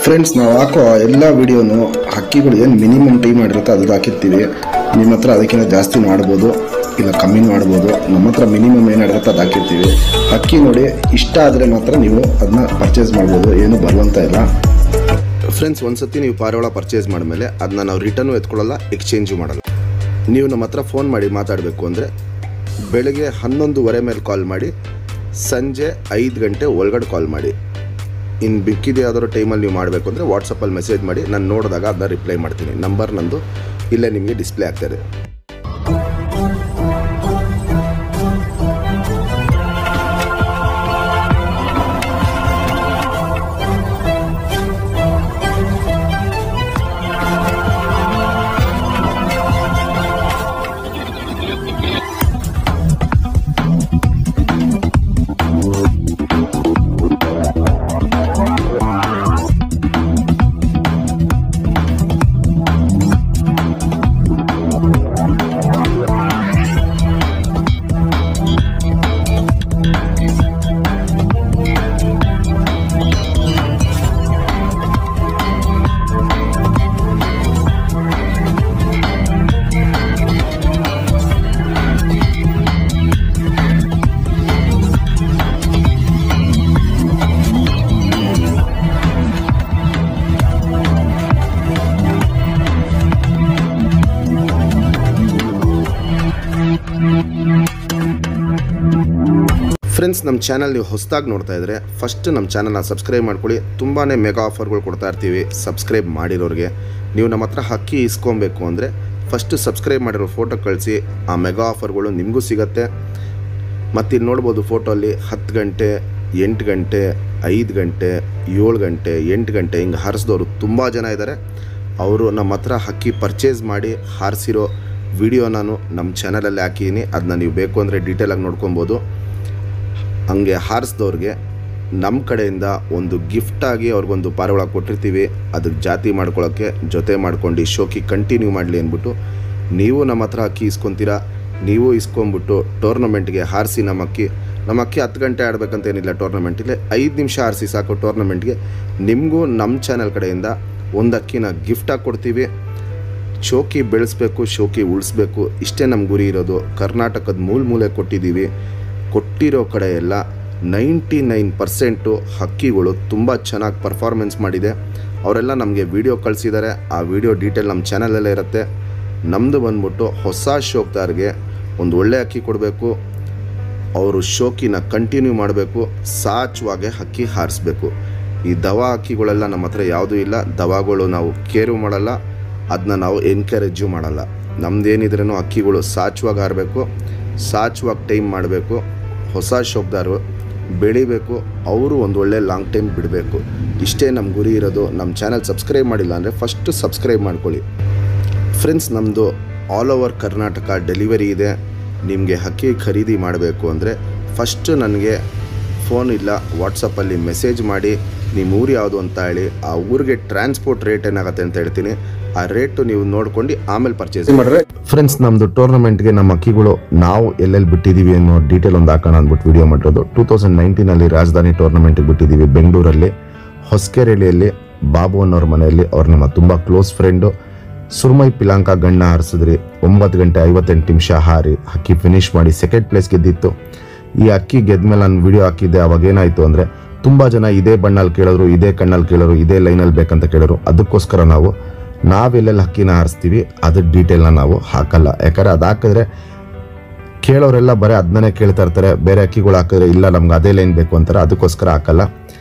Friends, ನಾವು ಹಾಕೋ ಎಲ್ಲ ವಿಡಿಯೋನು ಹಕ್ಕಿಗಳು ಏನು ಮಿನಿಮಮ್ ಟೈಮ್ ಮಾಡಿರುತ್ತೆ ಅದು ಹಾಕಿರ್ತೀವಿ. ನಿಮ್ಮ ಹತ್ರ ಅದಕ್ಕಿಂತ ಜಾಸ್ತಿ ಮಾಡ್ಬೋದು, ಇಲ್ಲ ಕಮ್ಮಿ ಮಾಡ್ಬೋದು. ನಮ್ಮ ಹತ್ರ ಮಿನಿಮಮ್ ಏನಿರುತ್ತೆ ಅದು ಹಾಕಿರ್ತೀವಿ. ಹಕ್ಕಿ ನೋಡಿ ಇಷ್ಟ ಆದರೆ ಮಾತ್ರ ನೀವು ಅದನ್ನ ಪರ್ಚೇಸ್ ಮಾಡ್ಬೋದು, ಏನು ಬರುವಂತ ಇಲ್ಲ. ಫ್ರೆಂಡ್ಸ್, ಒಂದ್ಸತಿ ನೀವು ಪಾರಿವಾಳ ಪರ್ಚೇಸ್ ಮಾಡಿದ್ಮೇಲೆ ಅದನ್ನ ನಾವು ರಿಟರ್ನು ಎತ್ಕೊಳ್ಳಲ್ಲ, ಎಕ್ಸ್ಚೇಂಜು ಮಾಡಲ್ಲ. ನೀವು ನಮ್ಮ ಹತ್ರ ಫೋನ್ ಮಾಡಿ ಮಾತಾಡಬೇಕು ಅಂದರೆ ಬೆಳಗ್ಗೆ 11:15 ಮೇಲೆ ಕಾಲ್ ಮಾಡಿ, ಸಂಜೆ 5 ಗಂಟೆ ಒಳಗಡೆ ಕಾಲ್ ಮಾಡಿ. ಇನ್ನು ಬಿಕ್ಕಿದೆ ಯಾವ್ದಾದ್ರು ಟೈಮಲ್ಲಿ ನೀವು ಮಾಡಬೇಕು ಅಂದರೆ ವಾಟ್ಸಪ್ಪಲ್ಲಿ ಮೆಸೇಜ್ ಮಾಡಿ, ನಾನು ನೋಡಿದಾಗ ಅದನ್ನ ರಿಪ್ಲೈ ಮಾಡ್ತೀನಿ. ನಂಬರ್ ನಂದು ಇಲ್ಲೇ ನಿಮಗೆ ಡಿಸ್ಪ್ಲೇ ಆಗ್ತಾಯಿದೆ. ಫ್ರೆಂಡ್ಸ್, ನಮ್ಮ ಚಾನಲ್ ನೀವು ಹೊಸದಾಗಿ ನೋಡ್ತಾ ಇದ್ದರೆ ಫಸ್ಟ್ ನಮ್ಮ ಚಾನಲ್ನ ಸಬ್ಸ್ಕ್ರೈಬ್ ಮಾಡ್ಕೊಳ್ಳಿ. ತುಂಬಾ ಮೆಗಾ ಆಫರ್ಗಳು ಕೊಡ್ತಾ ಇರ್ತೀವಿ ಸಬ್ಸ್ಕ್ರೈಬ್ ಮಾಡಿರೋರಿಗೆ. ನೀವು ನಮ್ಮ ಹತ್ರ ಹಕ್ಕಿ ಇಸ್ಕೊಬೇಕು ಅಂದರೆ ಫಸ್ಟ್ ಸಬ್ಸ್ಕ್ರೈಬ್ ಮಾಡಿರೋ ಫೋಟೋ ಕಳಿಸಿ, ಆ ಮೆಗಾ ಆಫರ್ಗಳು ನಿಮಗೂ ಸಿಗುತ್ತೆ. ಮತ್ತು ಇಲ್ಲಿ ನೋಡ್ಬೋದು ಫೋಟೋಲ್ಲಿ 10 ಗಂಟೆ, 8 ಗಂಟೆ, 5 ಗಂಟೆ, 7 ಗಂಟೆ, 8 ಗಂಟೆ ಹಿಂಗೆ ಹಾರಿಸಿದವರು ತುಂಬ ಜನ ಇದ್ದಾರೆ. ಅವರು ನಮ್ಮ ಹತ್ರ ಹಕ್ಕಿ ಪರ್ಚೇಸ್ ಮಾಡಿ ಹಾರಿಸಿರೋ ವಿಡಿಯೋ ನಾನು ನಮ್ಮ ಚಾನಲಲ್ಲಿ ಹಾಕಿದ್ದೀನಿ. ಅದನ್ನ ನೀವು ಬೇಕು ಅಂದರೆ ಡೀಟೇಲಾಗಿ ನೋಡ್ಕೊಬೋದು. ಹಂಗೆ ಹಾರಿಸಿದವ್ರಿಗೆ ನಮ್ಮ ಕಡೆಯಿಂದ ಒಂದು ಗಿಫ್ಟಾಗಿ ಅವ್ರಿಗೊಂದು ಪಾರಿವಾಳ ಕೊಟ್ಟಿರ್ತೀವಿ. ಅದಕ್ಕೆ ಜಾತಿ ಮಾಡ್ಕೊಳ್ಳೋಕ್ಕೆ ಜೊತೆ ಮಾಡ್ಕೊಂಡು ಶೋಕಿ ಕಂಟಿನ್ಯೂ ಮಾಡಲಿ ಅಂದ್ಬಿಟ್ಟು ನೀವು ನಮ್ಮ ಹತ್ರ ಅಕ್ಕಿ ಇಸ್ಕೊತೀರಾ. ನೀವು ಇಸ್ಕೊಂಬಿಟ್ಟು ಟೂರ್ನಮೆಂಟ್ಗೆ ಹಾರಿಸಿ ನಮ್ಮ ಅಕ್ಕಿ 10 ಗಂಟೆ ಆಡಬೇಕಂತೇನಿಲ್ಲ. ಟೂರ್ನಮೆಂಟಿಗೆ 5 ನಿಮಿಷ ಹಾರಿಸಿ ಸಾಕು. ಟೂರ್ನಮೆಂಟ್ಗೆ ನಿಮಗೂ ನಮ್ಮ ಚಾನಲ್ ಕಡೆಯಿಂದ ಒಂದು ಅಕ್ಕಿನ ಗಿಫ್ಟಾಗಿ ಕೊಡ್ತೀವಿ. ಶೋಕಿ ಬೆಳೆಸಬೇಕು, ಶೋಕಿ ಉಳಿಸ್ಬೇಕು, ಇಷ್ಟೇ ನಮ್ಮ ಗುರಿ ಇರೋದು. ಕರ್ನಾಟಕದ ಮೂಲೆ ಕೊಟ್ಟಿದ್ದೀವಿ. ಕೊಟ್ಟಿರೋ ಕಡೆ ಎಲ್ಲ 99% ಹಕ್ಕಿಗಳು ತುಂಬ ಚೆನ್ನಾಗಿ ಪರ್ಫಾರ್ಮೆನ್ಸ್ ಮಾಡಿದೆ. ಅವರೆಲ್ಲ ನಮಗೆ ವಿಡಿಯೋ ಕಳಿಸಿದ್ದಾರೆ. ಆ ವಿಡಿಯೋ ಡೀಟೇಲ್ ನಮ್ಮ ಚಾನಲಲ್ಲೇ ಇರುತ್ತೆ. ನಮ್ಮದು ಬಂದ್ಬಿಟ್ಟು ಹೊಸ ಶೋಕ್ದಾರ್ಗೆ ಒಂದು ಒಳ್ಳೆ ಅಕ್ಕಿ ಕೊಡಬೇಕು. ಅವರು ಶೋಕಿನ ಕಂಟಿನ್ಯೂ ಮಾಡಬೇಕು, ಸಾಚುವಾಗೆ ಹಕ್ಕಿ ಹಾರಿಸ್ಬೇಕು. ಈ ದವಾ ಹಕ್ಕಿಗಳೆಲ್ಲ ನಮ್ಮ ಹತ್ರ ಯಾವುದೂ ಇಲ್ಲ. ದವಾಗಳು ನಾವು ಕೇರು ಮಾಡಲ್ಲ, ಅದನ್ನ ನಾವು ಎನ್ಕರೇಜು ಮಾಡಲ್ಲ. ನಮ್ಮದೇನಿದ್ರೂ ಹಕ್ಕಿಗಳು ಸಾಚುವಾಗಿ ಹಾರಬೇಕು, ಸಾಚುವಾಗಿ ಟೈಮ್ ಮಾಡಬೇಕು. ಹೊಸ ಶೋಕ್ದಾರು ಬೆಳಿಬೇಕು, ಅವರು ಒಂದು ಒಳ್ಳೆ ಲಾಂಗ್ ಟೈಮ್ ಬಿಡಬೇಕು. ಇಷ್ಟೇ ನಮ್ಮ ಗುರಿ ಇರೋದು. ನಮ್ಮ ಚಾನಲ್ ಸಬ್ಸ್ಕ್ರೈಬ್ ಮಾಡಿಲ್ಲ ಅಂದರೆ ಫಸ್ಟು ಸಬ್ಸ್ಕ್ರೈಬ್ ಮಾಡ್ಕೊಳ್ಳಿ. ಫ್ರೆಂಡ್ಸ್, ನಮ್ಮದು ಆಲ್ ಓವರ್ ಕರ್ನಾಟಕ ಡೆಲಿವರಿ ಇದೆ. ನಿಮಗೆ ಹಕ್ಕಿ ಖರೀದಿ ಮಾಡಬೇಕು ಅಂದರೆ ಫಸ್ಟು ನನಗೆ ಫೋನ್ ಇಲ್ಲ ವಾಟ್ಸಪ್ಪಲ್ಲಿ ಮೆಸೇಜ್ ಮಾಡಿ ನಿಮ್ಮ ಊರು ಯಾವುದು ಅಂತ ಹೇಳಿ, ಆ ಊರಿಗೆ ಟ್ರಾನ್ಸ್ಪೋರ್ಟ್ ರೇಟ್ ಏನಾಗುತ್ತೆ ಅಂತ ಹೇಳ್ತೀನಿ. ಆ ರೇಟು ನೀವು ನೋಡ್ಕೊಂಡು ಆಮೇಲೆ ಪರ್ಚೇಸ್ ಮಾಡಿದ್ರೆ. ಫ್ರೆಂಡ್ಸ್, ನಮ್ಮದು ಟೂರ್ನಮೆಂಟ್ಗೆ ನಮ್ಮ ಅಕ್ಕಿಗಳು ನಾವು ಎಲ್ಲೆಲ್ಲಿ ಬಿಟ್ಟಿದ್ದೀವಿ ಅನ್ನೋ ಡೀಟೇಲ್ ಒಂದು ಹಾಕೋಣ ಅಂದ್ಬಿಟ್ಟು ವಿಡಿಯೋ ಮಾಡಿರೋದು. 2019 ರಾಜಧಾನಿ ಟೂರ್ನಮೆಂಟಿಗೆ ಬಿಟ್ಟಿದ್ದೀವಿ ಬೆಂಗಳೂರಲ್ಲಿ, ಹೊಸಕೆರೆಹಳ್ಳಿಯಲ್ಲಿ ಬಾಬು ಅನ್ನೋರ ಮನೆಯಲ್ಲಿ. ಅವ್ರು ನಮ್ಮ ತುಂಬ ಕ್ಲೋಸ್ ಫ್ರೆಂಡು. ಸುರ್ಮೈ ಪಿಲಾಂಕ ಗಣ್ಣ ಹಾರಿಸಿದ್ರಿ. 9 ಗಂಟೆ 58 ನಿಮಿಷ ಹಾರಿ ಹಕ್ಕಿ ಫಿನಿಶ್ ಮಾಡಿ ಸೆಕೆಂಡ್ ಪ್ಲೇಸ್ ಗೆದ್ದಿತ್ತು. ಈ ಅಕ್ಕಿ ಗೆದ್ಮೇಲೆ ನಾನು ವಿಡಿಯೋ ಹಾಕಿದ್ದೆ. ಅವಾಗ ಏನಾಯಿತು ಅಂದರೆ ತುಂಬ ಜನ ಇದೇ ಬಣ್ಣಲ್ಲಿ ಕೇಳೋರು, ಇದೇ ಕಣ್ಣಲ್ಲಿ ಕೇಳೋರು, ಇದೇ ಲೈನಲ್ಲಿ ಬೇಕಂತ ಕೇಳೋರು. ಅದಕ್ಕೋಸ್ಕರ ನಾವೆಲ್ಲೆಲ್ಲಿ ಹಕ್ಕಿನ ಹಾರಿಸ್ತೀವಿ ಅದ್ರ ಡೀಟೇಲ್ನ ನಾವು ಹಾಕಲ್ಲ. ಯಾಕಂದರೆ ಅದು ಹಾಕಿದ್ರೆ ಕೇಳೋರೆಲ್ಲ ಬರೀ ಅದನ್ನೇ ಕೇಳ್ತಾ ಇರ್ತಾರೆ. ಬೇರೆ ಅಕ್ಕಿಗಳು ಹಾಕಿದ್ರೆ ಇಲ್ಲ ನಮ್ಗೆ ಅದೇ ಲೈನ್ ಬೇಕು ಅಂತಾರೆ. ಅದಕ್ಕೋಸ್ಕರ ಹಾಕಲ್ಲ.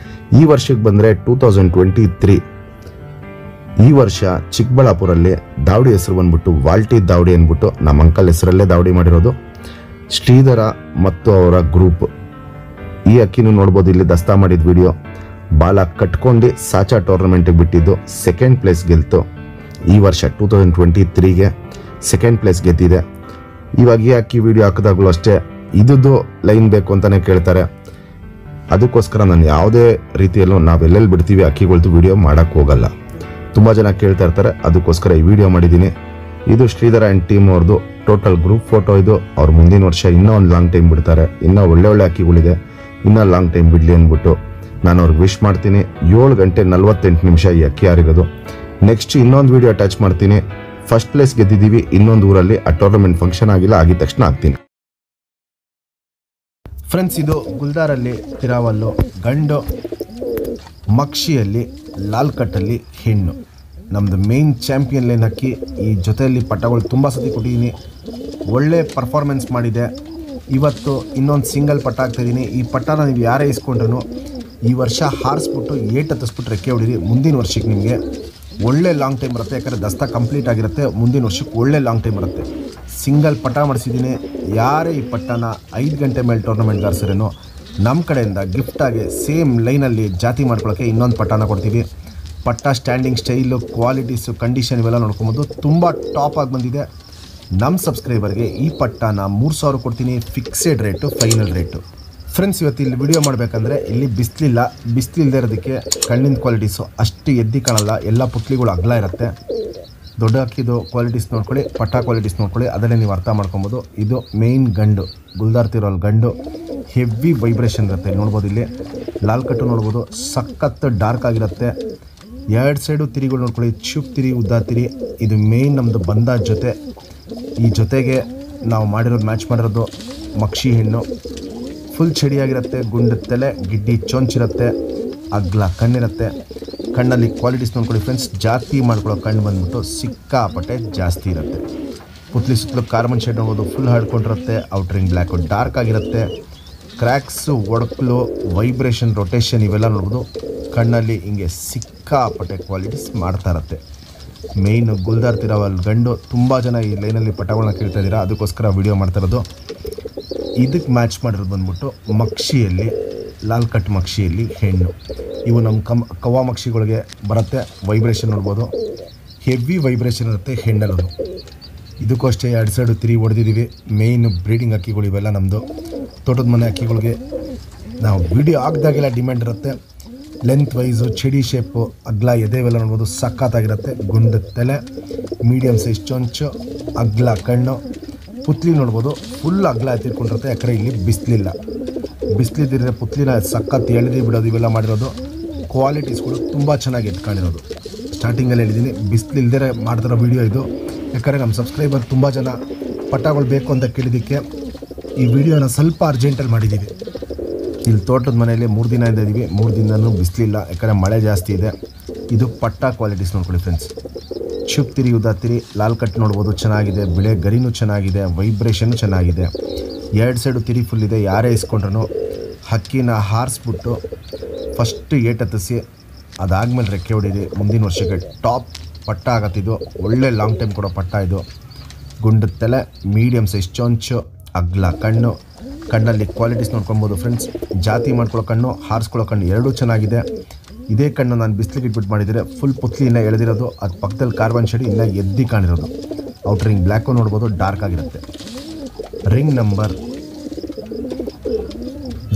ಈ ವರ್ಷಕ್ಕೆ ಬಂದರೆ 2023 ಈ ವರ್ಷ ಚಿಕ್ಕಬಳ್ಳಾಪುರಲ್ಲಿ ದಾವಡಿ ಹೆಸರು ಬಂದ್ಬಿಟ್ಟು ವಾಲ್ಟಿ ದಾವಡಿ ಅಂದ್ಬಿಟ್ಟು ನಮ್ಮ ಅಂಕಲ್ ಹೆಸರಲ್ಲೇ ದಾವಡಿ ಮಾಡಿರೋದು. ಶ್ರೀಧರ ಮತ್ತು ಅವರ ಗ್ರೂಪ್. ಈ ಅಕ್ಕಿನೂ ನೋಡ್ಬೋದು, ಇಲ್ಲಿ ದಸ್ತಾ ಮಾಡಿದ ವಿಡಿಯೋ. ಬಾಲ ಕಟ್ಕೊಂಡು ಸಾಚಾ ಟೂರ್ನಮೆಂಟಿಗೆ ಬಿಟ್ಟಿದ್ದು, ಸೆಕೆಂಡ್ ಪ್ಲೇಸ್ ಗೆಲ್ತು. ಈ ವರ್ಷ 2023ಗೆ ಸೆಕೆಂಡ್ ಪ್ಲೇಸ್ ಗೆದ್ದಿದೆ. ಇವಾಗ ಈ ಅಕ್ಕಿ ವಿಡಿಯೋ ಹಾಕಿದಾಗಲೂ ಅಷ್ಟೇ ಇದ್ದು ಲೈನ್ ಬೇಕು ಅಂತಲೇ ಕೇಳ್ತಾರೆ. ಅದಕ್ಕೋಸ್ಕರ ನಾನು ಯಾವುದೇ ರೀತಿಯಲ್ಲೂ ನಾವೆಲ್ಲೆಲ್ಲಿ ಬಿಡ್ತೀವಿ ಅಕ್ಕಿಗಳ್ದು ವಿಡಿಯೋ ಮಾಡೋಕ್ಕೆ ಹೋಗಲ್ಲ. ತುಂಬ ಜನ ಕೇಳ್ತಾ ಇರ್ತಾರೆ, ಅದಕ್ಕೋಸ್ಕರ ಈ ವಿಡಿಯೋ ಮಾಡಿದ್ದೀನಿ. ಇದು ಶ್ರೀಧರ ಆ್ಯಂಡ್ ಟೀಮ್ ಅವ್ರದ್ದು ಟೋಟಲ್ ಗ್ರೂಪ್ ಫೋಟೋ. ಇದು ಅವ್ರು ಮುಂದಿನ ವರ್ಷ ಇನ್ನೂ ಒಂದು ಲಾಂಗ್ ಟೈಮ್ ಬಿಡ್ತಾರೆ. ಇನ್ನೂ ಒಳ್ಳೆ ಅಕ್ಕಿಗಳಿದೆ, ಇನ್ನೂ ಲಾಂಗ್ ಟೈಮ್ ಬಿಡಲಿ ಅಂದ್ಬಿಟ್ಟು ನಾನು ಅವ್ರಿಗೆ ವಿಶ್ ಮಾಡ್ತೀನಿ. 7 ಗಂಟೆ 48 ನಿಮಿಷ ಈ ಅಕ್ಕಿ ಆರಿರೋದು. ನೆಕ್ಸ್ಟ್ ಇನ್ನೊಂದು ವಿಡಿಯೋ ಅಟ್ಯಾಚ್ ಮಾಡ್ತೀನಿ. ಫಸ್ಟ್ ಪ್ಲೇಸ್ ಗೆದ್ದಿದ್ದೀವಿ ಇನ್ನೊಂದು ಊರಲ್ಲಿ, ಆ ಟೂರ್ನಮೆಂಟ್ ಫಂಕ್ಷನ್ ಆಗಿಲ್ಲ, ಆಗಿದ ತಕ್ಷಣ ಆಗ್ತೀನಿ. ಫ್ರೆಂಡ್ಸ್, ಇದು ಗುಲ್ದಾರಲ್ಲಿ ತಿರಾವಲ್ಲು ಗಂಡು, ಮಕ್ಷಿಯಲ್ಲಿ ಲಾಲ್ ಕಟ್ಟಲ್ಲಿ ಹೆಣ್ಣು. ನಮ್ಮದು ಮೇನ್ ಚಾಂಪಿಯನ್ ಲೈನ್ ಅಕ್ಕಿ. ಈ ಜೊತೆಯಲ್ಲಿ ಪಟ್ಟಗಳು ತುಂಬ ಸತಿ ಕೊಟ್ಟಿದ್ದೀನಿ, ಒಳ್ಳೆ ಪರ್ಫಾರ್ಮೆನ್ಸ್ ಮಾಡಿದೆ. ಇವತ್ತು ಇನ್ನೊಂದು ಸಿಂಗಲ್ ಪಟ್ಟ ಹಾಕ್ತಾಯಿದ್ದೀನಿ. ಈ ಪಟ್ಟನ ನೀವು ಯಾರೇ ಇಸ್ಕೊಂಡ್ರೂ ಈ ವರ್ಷ ಹಾರಿಸ್ಬಿಟ್ಟು ಹತ್ತಿಸ್ಬಿಟ್ಟು ರೆಕ್ಕೆ ಹೊಡೀರಿ. ಮುಂದಿನ ವರ್ಷಕ್ಕೆ ನಿಮಗೆ ಒಳ್ಳೆ ಲಾಂಗ್ ಟೈಮ್ ಬರುತ್ತೆ. ಯಾಕಂದರೆ ದಸ್ತಾ ಕಂಪ್ಲೀಟ್ ಆಗಿರುತ್ತೆ. ಮುಂದಿನ ವರ್ಷಕ್ಕೆ ಒಳ್ಳೆ ಲಾಂಗ್ ಟೈಮ್ ಬರುತ್ತೆ. ಸಿಂಗಲ್ ಪಟ್ಟ ಮಾಡಿಸಿದ್ದೀನಿ. ಯಾರೇ ಈ ಪಟ್ಟನ 5 ಗಂಟೆ ಮೇಲೆ ಟೂರ್ನಮೆಂಟ್ಗೆ ಆರಿಸಿದ್ರೇನೋ ನಮ್ಮ ಕಡೆಯಿಂದ ಗಿಫ್ಟಾಗಿ ಸೇಮ್ ಲೈನಲ್ಲಿ ಜಾತಿ ಮಾಡ್ಕೊಳ್ಳೋಕ್ಕೆ ಇನ್ನೊಂದು ಪಟ್ಟನ ಕೊಡ್ತೀವಿ. ಪಟ್ಟ ಸ್ಟ್ಯಾಂಡಿಂಗ್ ಸ್ಟೈಲು, ಕ್ವಾಲಿಟೀಸು, ಕಂಡೀಷನ್ ಇವೆಲ್ಲ ನೋಡ್ಕೊಬೋದು. ತುಂಬ ಟಾಪ್ ಆಗಿ ಬಂದಿದೆ. ನಮ್ಮ ಸಬ್ಸ್ಕ್ರೈಬರ್ಗೆ ಈ ಪಟ್ಟನ 3000 ಕೊಡ್ತೀನಿ. Fixed rate, final rate. Friends, ಇವತ್ತು ಇಲ್ಲಿ ವಿಡಿಯೋ ಮಾಡಬೇಕಂದ್ರೆ ಇಲ್ಲಿ ಬಿಸಿಲಿಲ್ಲದೆ ಇರೋದಕ್ಕೆ ಕಣ್ಣಿನ ಕ್ವಾಲಿಟೀಸು ಅಷ್ಟು ಎದ್ದಿ ಕಾಣಲ್ಲ. ಎಲ್ಲ ಪುಟ್ಲಿಗಳು ಅಗಲ ಇರುತ್ತೆ. ದೊಡ್ಡ ಅಕ್ಕಿದು ಕ್ವಾಲಿಟೀಸ್ ನೋಡ್ಕೊಳ್ಳಿ, ಪಟ್ಟ ಕ್ವಾಲಿಟೀಸ್ ನೋಡ್ಕೊಳ್ಳಿ, ಅದನ್ನೇ ನೀವು ಅರ್ಥ ಮಾಡ್ಕೊಬೋದು. ಇದು ಮೇಯ್ನ್ ಗಂಡು, ಗುಲ್ದಾರ್ ತಿರೋಲ್ ಗಂಡು. ಹೆವಿ ವೈಬ್ರೇಷನ್ ಇರುತ್ತೆ. ನೋಡ್ಬೋದು ಇಲ್ಲಿ ಲಾಲ್ ಕಟ್ಟು ನೋಡ್ಬೋದು, ಸಖತ್ ಡಾರ್ಕ್ ಆಗಿರುತ್ತೆ. 2 ಸೈಡು ತಿರಿಗಳು ನೋಡ್ಕೊಳ್ಳಿ, ಚುಪ್ ತಿರಿ, ಉದ್ದ ತಿರಿ. ಇದು ಮೇಯ್ನ್ ನಮ್ಮದು ಬಂದ ಜೊತೆ. ಈ ಜೊತೆಗೆ ನಾವು ಮ್ಯಾಚ್ ಮಾಡಿರೋದು ಮಕ್ಷಿ ಹೆಣ್ಣು. ಫುಲ್ ಚಡಿಯಾಗಿರುತ್ತೆ. ಗುಂಡು ತಲೆ, ಗಿಡ್ಡಿ ಚೊಂಚಿರುತ್ತೆ, ಅಗ್ಲ ಕಣ್ಣಿರುತ್ತೆ. ಕಣ್ಣಲ್ಲಿ ಕ್ವಾಲಿಟೀಸ್ ನೋಡ್ಕೊಳ್ಳಿ ಫ್ರೆಂಡ್ಸ್. ಜಾತಿ ಮಾಡ್ಕೊಳ್ಳೋ ಕಣ್ಣು ಬಂದ್ಬಿಟ್ಟು ಸಿಕ್ಕಾಪಟ್ಟೆ ಜಾಸ್ತಿ ಇರುತ್ತೆ. ಪುತ್ಲಿ ಸುತ್ತಲೂ ಕಾರ್ಬನ್ ಶೇಡ್ ನೋಡ್ಬೋದು, ಫುಲ್ ಹರ್ಡ್ಕೊಂಡಿರುತ್ತೆ. ಔಟ್ರಿಂಗ್ ಬ್ಲ್ಯಾಕು ಡಾರ್ಕ್ ಆಗಿರುತ್ತೆ. ಕ್ರ್ಯಾಕ್ಸು, ಒಡಕಲು, ವೈಬ್ರೇಷನ್, ರೊಟೇಷನ್ ಇವೆಲ್ಲ ನೋಡ್ಬೋದು. ಕಣ್ಣಲ್ಲಿ ಹಿಂಗೆ ಸಿಕ್ಕಾಪಟ್ಟೆ ಕ್ವಾಲಿಟೀಸ್ ಮಾಡ್ತಾ ಇರುತ್ತೆ. ಮೇಯ್ನು ಗುಲ್ದಾರ್ ತಿರಾವಲ್ ಗಂಡು. ತುಂಬ ಜನ ಈ ಲೈನಲ್ಲಿ ಪಟ್ಟಗಳನ್ನ ಕೇಳ್ತಾ ಇದ್ದೀರಾ, ಅದಕ್ಕೋಸ್ಕರ ವಿಡಿಯೋ ಮಾಡ್ತಾ ಇರೋದು. ಇದಕ್ಕೆ ಮ್ಯಾಚ್ ಮಾಡಿರೋದು ಬಂದ್ಬಿಟ್ಟು ಮಕ್ಷಿಯಲ್ಲಿ, ಲಾಲ್ ಕಟ್ ಮಕ್ಷಿಯಲ್ಲಿ ಹೆಣ್ಣು. ಇವು ನಮ್ಮ ಕವ್ವಾ ಮಕ್ಷಿಗಳಿಗೆ ಬರುತ್ತೆ. ವೈಬ್ರೇಷನ್ ನೋಡ್ಬೋದು, ಹೆವಿ ವೈಬ್ರೇಷನ್ ಇರುತ್ತೆ ಹೆಣ್ಣಲ್ಲದು. ಇದಕ್ಕೂ ಅಷ್ಟೇ 2 ಸೈಡು ತಿರಿ ಹೊಡೆದಿದ್ದೀವಿ. ಮೇಯ್ನು ಬ್ರೀಡಿಂಗ್ ಅಕ್ಕಿಗಳು ಇವೆಲ್ಲ ನಮ್ಮದು. ತೋಟದ ಮನೆ ಅಕ್ಕಿಗಳಿಗೆ ನಾವು ವಿಡಿಯೋ ಹಾಕ್ದಾಗೆಲ್ಲ ಡಿಮ್ಯಾಂಡ್ ಇರುತ್ತೆ. ಲೆಂತ್ ವೈಸು, ಚಡಿ ಶೇಪು, ಅಗ್ಲ ಎದೆ ಇವೆಲ್ಲ ನೋಡ್ಬೋದು, ಸಖತ್ತಾಗಿರುತ್ತೆ. ಗುಂಡು ತಲೆ, ಮೀಡಿಯಮ್ ಸೈಜ್ ಚೊಂಚು, ಅಗ್ಲ ಕಣ್ಣು. ಪುತ್ಲಿ ನೋಡ್ಬೋದು, ಫುಲ್ ಅಗ್ಲ ಎತ್ತಿಟ್ಕೊಂಡಿರುತ್ತೆ. ಯಾಕಂದರೆ ಇಲ್ಲಿ ಬಿಸಿಲಿದ್ದರೆ ಪುತ್ಲಿನ ಸಖತ್ ಎಳೆದು ಬಿಡೋದು ಇವೆಲ್ಲ ಮಾಡಿರೋದು. ಕ್ವಾಲಿಟೀಸ್ಗಳು ತುಂಬ ಚೆನ್ನಾಗಿ ಎತ್ಕೊಂಡಿರೋದು. ಸ್ಟಾರ್ಟಿಂಗಲ್ಲಿ ಹೇಳಿದ್ದೀನಿ, ಬಿಸಿಲಿಲ್ದೇ ಮಾಡ್ತಿರೋ ವೀಡಿಯೋ ಇದು. ಯಾಕಂದರೆ ನಮ್ಮ ಸಬ್ಸ್ಕ್ರೈಬರ್ ತುಂಬ ಜನ ಪಟ್ಟಗಳು ಬೇಕು ಅಂತ ಕೇಳಿದ್ದಕ್ಕೆ ಈ ವಿಡಿಯೋನ ಸ್ವಲ್ಪ ಅರ್ಜೆಂಟಲ್ಲಿ ಮಾಡಿದ್ದೀವಿ. ಇಲ್ಲಿ ತೋಟದ ಮನೆಯಲ್ಲಿ 3 ದಿನದಿಂದ ಇದ್ದೀವಿ. 3 ದಿನವೂ ಬಿಸಿಲಿಲ್ಲ, ಯಾಕಂದರೆ ಮಳೆ ಜಾಸ್ತಿ ಇದೆ. ಇದು ಪಟ್ಟ ಕ್ವಾಲಿಟೀಸ್ ನೋಡ್ಕೊಳ್ಳಿ ಫ್ರೆಂಡ್ಸ್. ಚುಪ್ ತಿರಿ, ಉದ್ದ ತಿರಿ, ಲಾಲ್ ಕಟ್ ನೋಡ್ಬೋದು, ಚೆನ್ನಾಗಿದೆ. ಬಿಳೆ ಗರಿನೂ ಚೆನ್ನಾಗಿದೆ, ವೈಬ್ರೇಷನ್ನು ಚೆನ್ನಾಗಿದೆ. 2 ಸೈಡು ತಿರಿ ಫುಲ್ ಇದೆ. ಯಾರೇ ಇಸ್ಕೊಂಡ್ರೂ ಹಕ್ಕಿನ ಹಾರಿಸ್ಬಿಟ್ಟು ಫಸ್ಟ್ ಹತ್ತಿಸಿ ಅದಾದಮೇಲೆ ರೆಕ್ಕೆ ಹೊಡೀರಿ. ಮುಂದಿನ ವರ್ಷಕ್ಕೆ ಟಾಪ್ ಪಟ್ಟ ಆಗತ್ತಿದ್ದು. ಒಳ್ಳೆ ಲಾಂಗ್ ಟೈಮ್ ಕೊಡೋ ಪಟ್ಟ ಇದು. ಗುಂಡು ತಲೆ, ಮೀಡಿಯಮ್ ಸೈಜ್ ಚೊಂಚು, ಅಗ್ಲ ಕಣ್ಣು. ಕಣ್ಣಲ್ಲಿ ಕ್ವಾಲಿಟೀಸ್ ನೋಡ್ಕೊಬೋದು ಫ್ರೆಂಡ್ಸ್. ಜಾತಿ ಮಾಡ್ಕೊಳ್ಳೋ ಕಣ್ಣು, ಹಾರಿಸ್ಕೊಳ್ಳೋ ಕಣ್ಣು ಎರಡೂ ಚೆನ್ನಾಗಿದೆ. ಇದೇ ಕಣ್ಣು ನಾನು ಬಿಸಿಲಿಗೆ ಇಟ್ಬಿಟ್ಟು ಮಾಡಿದರೆ ಫುಲ್ ಪುತ್ಲಿ ಇನ್ನೂ ಎಳೆದಿರೋದು. ಅದು ಪಕ್ಕದಲ್ಲಿ ಕಾರ್ಬನ್ ಶೇಡ್ ಇನ್ನೂ ಎದ್ದಿ ಕಾಣಿರೋದು. ಔಟ್ರಿಂಗ್ ಬ್ಲ್ಯಾಕು ನೋಡ್ಬೋದು, ಡಾರ್ಕ್ ಆಗಿರುತ್ತೆ. Ring number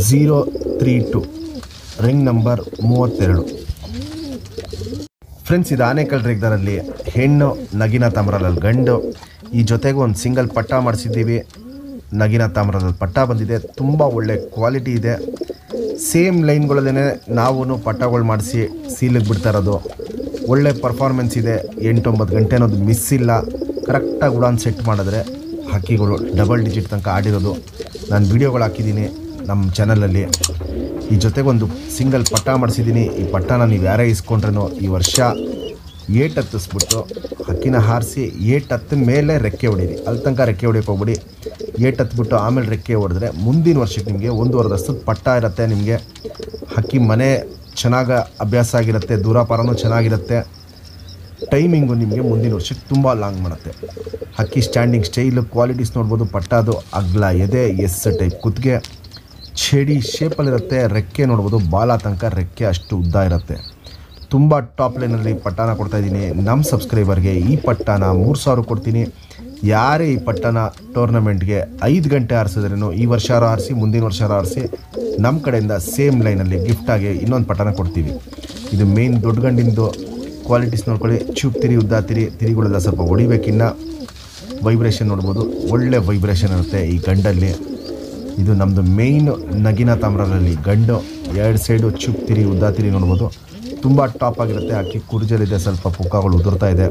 032, ring number 32. Friends, ಇದು ಆನೇಕಲ್ ರೇಗ್ದಾರಲ್ಲಿ ಹೆಣ್ಣು, ನಗಿನ ತಾಮ್ರಲ್ಲಿ ಗಂಡು. ಈ ಜೊತೆಗೂ ಒಂದು ಸಿಂಗಲ್ ಪಟ್ಟ ಮಾಡಿಸಿದ್ದೀವಿ. ನಗಿನ ತಾಮ್ರದಲ್ಲಿ ಪಟ್ಟ ಬಂದಿದೆ. ತುಂಬ ಒಳ್ಳೆ ಕ್ವಾಲಿಟಿ ಇದೆ. ಸೇಮ್ ಲೈನ್ಗಳಲ್ಲೇ ನಾವು ಪಟ್ಟಗಳು ಮಾಡಿಸಿ ಸೀಲಿಗೆ ಬಿಡ್ತಾ ಇರೋದು. ಒಳ್ಳೆ ಪರ್ಫಾರ್ಮೆನ್ಸ್ ಇದೆ. 8-9 ಗಂಟೆ ಅನ್ನೋದು ಮಿಸ್ ಇಲ್ಲ. ಕರೆಕ್ಟಾಗಿ ಉಡಾನ್ ಸೆಟ್ ಮಾಡಿದ್ರೆ ಹಕ್ಕಿಗಳು ಡಬಲ್ ಡಿಜಿಟ್ ತನಕ ಆಡಿರೋದು ನಾನು ವೀಡಿಯೋಗಳು ಹಾಕಿದ್ದೀನಿ ನಮ್ಮ ಚಾನಲಲ್ಲಿ. ಈ ಜೊತೆಗೊಂದು ಸಿಂಗಲ್ ಪಟ್ಟ ಮಾಡಿಸಿದ್ದೀನಿ. ಈ ಪಟ್ಟನ ನೀವು ಯಾರೇ ಇಸ್ಕೊಂಡ್ರೂ ಈ ವರ್ಷ ಹತ್ತಿಸ್ಬಿಟ್ಟು ಹಕ್ಕಿನ ಹಾರಿಸಿ ಹತ್ತಿದ ಮೇಲೆ ರೆಕ್ಕೆ ಹೊಡೀರಿ. ಅಲ್ಲಿ ತನಕ ರೆಕ್ಕೆ ಹೊಡಿಯೋಕೆ ಹೋಗ್ಬಿಡಿ. ಹತ್ತಿಬಿಟ್ಟು ಆಮೇಲೆ ರೆಕ್ಕೆ ಹೊಡೆದ್ರೆ ಮುಂದಿನ ವರ್ಷಕ್ಕೆ ನಿಮಗೆ 1.5 ವರ್ಷದ ಪಟ್ಟ ಇರುತ್ತೆ. ನಿಮಗೆ ಹಕ್ಕಿ ಮನೆ ಚೆನ್ನಾಗಿ ಅಭ್ಯಾಸ ಆಗಿರುತ್ತೆ, ದೂರಪಾರನೂ ಚೆನ್ನಾಗಿರುತ್ತೆ. ಟೈಮಿಂಗು ನಿಮಗೆ ಮುಂದಿನ ವರ್ಷಕ್ಕೆ ತುಂಬ ಲಾಂಗ್ ಮಾಡುತ್ತೆ. ಹಕ್ಕಿ ಸ್ಟ್ಯಾಂಡಿಂಗ್ ಸ್ಟೈಲು, ಕ್ವಾಲಿಟೀಸ್ ನೋಡ್ಬೋದು. ಪಟ್ಟದು ಅಗ್ಲ ಎದೆ, ಎಸ್ ಟೈಪ್ ಕುತ್ತಿಗೆ, ಚಡಿ ಶೇಪಲ್ಲಿರುತ್ತೆ. ರೆಕ್ಕೆ ನೋಡ್ಬೋದು, ಬಾಲ ತನಕ ರೆಕ್ಕೆ ಅಷ್ಟು ಉದ್ದ ಇರುತ್ತೆ. ತುಂಬ ಟಾಪ್ ಲೈನಲ್ಲಿ ಪಟ್ಟನ ಕೊಡ್ತಾಯಿದ್ದೀನಿ. ನಮ್ಮ ಸಬ್ಸ್ಕ್ರೈಬರ್ಗೆ ಈ ಪಟ್ಟನ 3000 ಕೊಡ್ತೀನಿ. ಯಾರೇ ಈ ಪಟ್ಟನ ಟೂರ್ನಮೆಂಟ್ಗೆ 5 ಗಂಟೆ ಆರಿಸಿದ್ರೂ ಈ ವರ್ಷ ಆರಿಸಿ, ಮುಂದಿನ ವರ್ಷ ಆರಿಸಿ, ನಮ್ಮ ಕಡೆಯಿಂದ ಸೇಮ್ ಲೈನಲ್ಲಿ ಗಿಫ್ಟಾಗಿ ಇನ್ನೊಂದು ಪಟ್ಟನ ಕೊಡ್ತೀವಿ. ಇದು ಮೇಯ್ನ್ ದೊಡ್ಡ ಗಂಡಿಂದು ಕ್ವಾಲಿಟೀಸ್ ನೋಡ್ಕೊಳ್ಳಿ. ಚೂಪ್ ತಿರಿ, ಉದ್ದ ತಿರಿ, ತಿರಿಗಳೆಲ್ಲ ಸ್ವಲ್ಪ ಹೊಡಿಬೇಕಿನ್ನ. ವೈಬ್ರೇಷನ್ ನೋಡ್ಬೋದು, ಒಳ್ಳೆ ವೈಬ್ರೇಷನ್ ಇರುತ್ತೆ ಈ ಗಂಡಲ್ಲಿ. ಇದು ನಮ್ಮದು ಮೇಯ್ನ್ ನಗಿನ ತಾಮ್ರದಲ್ಲಿ ಗಂಡು. 2 ಸೈಡು ಚುಪ್ ತಿರಿ ಉದ್ದ ತಿರಿ ನೋಡ್ಬೋದು. ತುಂಬ ಟಾಪ್ ಆಗಿರುತ್ತೆ. ಹಕ್ಕಿ ಕುರ್ಜಲಿದೆ, ಸ್ವಲ್ಪ ಪುಕ್ಕಗಳು ಉದುರ್ತಾ ಇದೆ.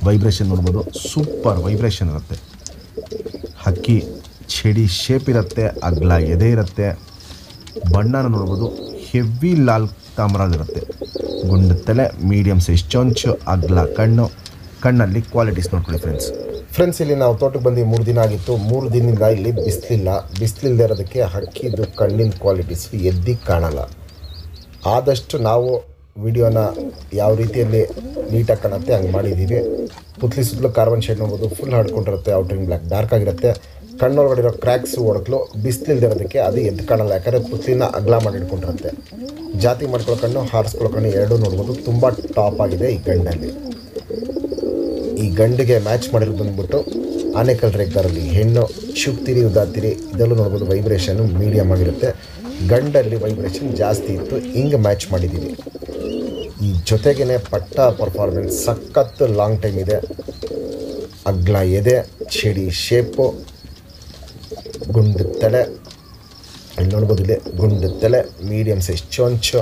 ವೈಬ್ರೇಷನ್ ನೋಡ್ಬೋದು, ಸೂಪರ್ ವೈಬ್ರೇಷನ್ ಇರುತ್ತೆ. ಹಕ್ಕಿ ಚಡಿ ಶೇಪ್ ಇರುತ್ತೆ, ಅಗ್ಲ ಎದೆ ಇರುತ್ತೆ. ಬಣ್ಣನ ನೋಡ್ಬೋದು, ಹೆವಿ ಲಾಲ್ ತಾಮ್ರದಿರುತ್ತೆ. ಗುಂಡು ತಲೆ, ಮೀಡಿಯಮ್ ಸೈಜ್ ಚೊಂಚು, ಅಗ್ಲ ಕಣ್ಣು. ಕಣ್ಣಲ್ಲಿ ಕ್ವಾಲಿಟೀಸ್ ನೋಡ್ಕೊಳ್ಳಿ ಫ್ರೆಂಡ್ಸ್. ಇಲ್ಲಿ ನಾವು ತೋಟಕ್ಕೆ ಬಂದು 3 ದಿನ ಆಗಿತ್ತು. 3 ದಿನದಿಂದ ಇಲ್ಲಿ ಬಿಸಿಲಿಲ್ಲದೆ ಇರೋದಕ್ಕೆ ಹಕ್ಕಿದು ಕಣ್ಣಿನ ಕ್ವಾಲಿಟೀಸ್ ಎದ್ದಿ ಕಾಣಲ್ಲ. ಆದಷ್ಟು ನಾವು ವಿಡಿಯೋನ ಯಾವ ರೀತಿಯಲ್ಲಿ ನೀಟಾಗಿ ಕಾಣುತ್ತೆ ಹಂಗೆ ಮಾಡಿದ್ದೀವಿ. ಪುತ್ಲಿ ಸುತ್ತಲೂ ಕಾರ್ಬನ್ ಶೇಡ್ ನೋಡ್ಬೋದು, ಫುಲ್ ಹಡ್ಕೊಂಡಿರುತ್ತೆ. ಔಟ್ರಿಂಗ್ ಬ್ಲ್ಯಾಕ್ ಡಾರ್ಕ್ ಆಗಿರುತ್ತೆ. ಕಣ್ಣೊಳಗಡೆ ಇರೋ ಕ್ರ್ಯಾಕ್ಸ್ ಹೊಡಕ್ಲು ಬಿಸಿಲಿಲ್ದಿರೋದಕ್ಕೆ ಅದು ಎದ್ದು ಕಾಣಲ್ಲ, ಯಾಕಂದರೆ ಪುತ್ಲಿನ ಅಗ್ಲ ಮಾಡಿ ಇಟ್ಕೊಂಡಿರುತ್ತೆ. ಜಾತಿ ಮಾಡ್ಕೊಳ್ಳೋ ಕಣ್ಣು, ಹಾರಿಸ್ಕೊಳ್ಳೋ ಕಣ್ಣು ಎರಡೂ ನೋಡ್ಬೋದು. ತುಂಬ ಟಾಪ್ ಆಗಿದೆ ಈ ಗಂಡಲ್ಲಿ. ಈ ಗಂಡಿಗೆ ಮ್ಯಾಚ್ ಮಾಡಿರೋದು ಬಂದ್ಬಿಟ್ಟು ಆನೆಕಲ್ ರೇಗ್ದಾರಲ್ಲಿ ಹೆಣ್ಣು. ಶುಕ್ತಿರಿ ಉದಾತಿರಿ ಇದರಲ್ಲೂ ನೋಡ್ಬೋದು ವೈಬ್ರೇಷನ್ನು ಮೀಡಿಯಮ್ ಆಗಿರುತ್ತೆ. ಗಂಡಲ್ಲಿ ವೈಬ್ರೇಷನ್ ಜಾಸ್ತಿ ಇತ್ತು, ಹಿಂಗೆ ಮ್ಯಾಚ್ ಮಾಡಿದ್ದೀವಿ. ಈ ಜೊತೆಗೇ ಪಟ್ಟ ಪರ್ಫಾರ್ಮೆನ್ಸ್ ಸಖತ್ತು ಲಾಂಗ್ ಟೈಮ್ ಇದೆ. ಅಗ್ಲ ಎದೆ, ಚಡಿ ಶೇಪು, ಗುಂಡು ತಲೆ ಇಲ್ಲಿ ನೋಡ್ಬೋದು. ಇಲ್ಲಿ ಗುಂಡು ತಲೆ, ಮೀಡಿಯಮ್ ಸೈಜ್ ಚೊಂಚು,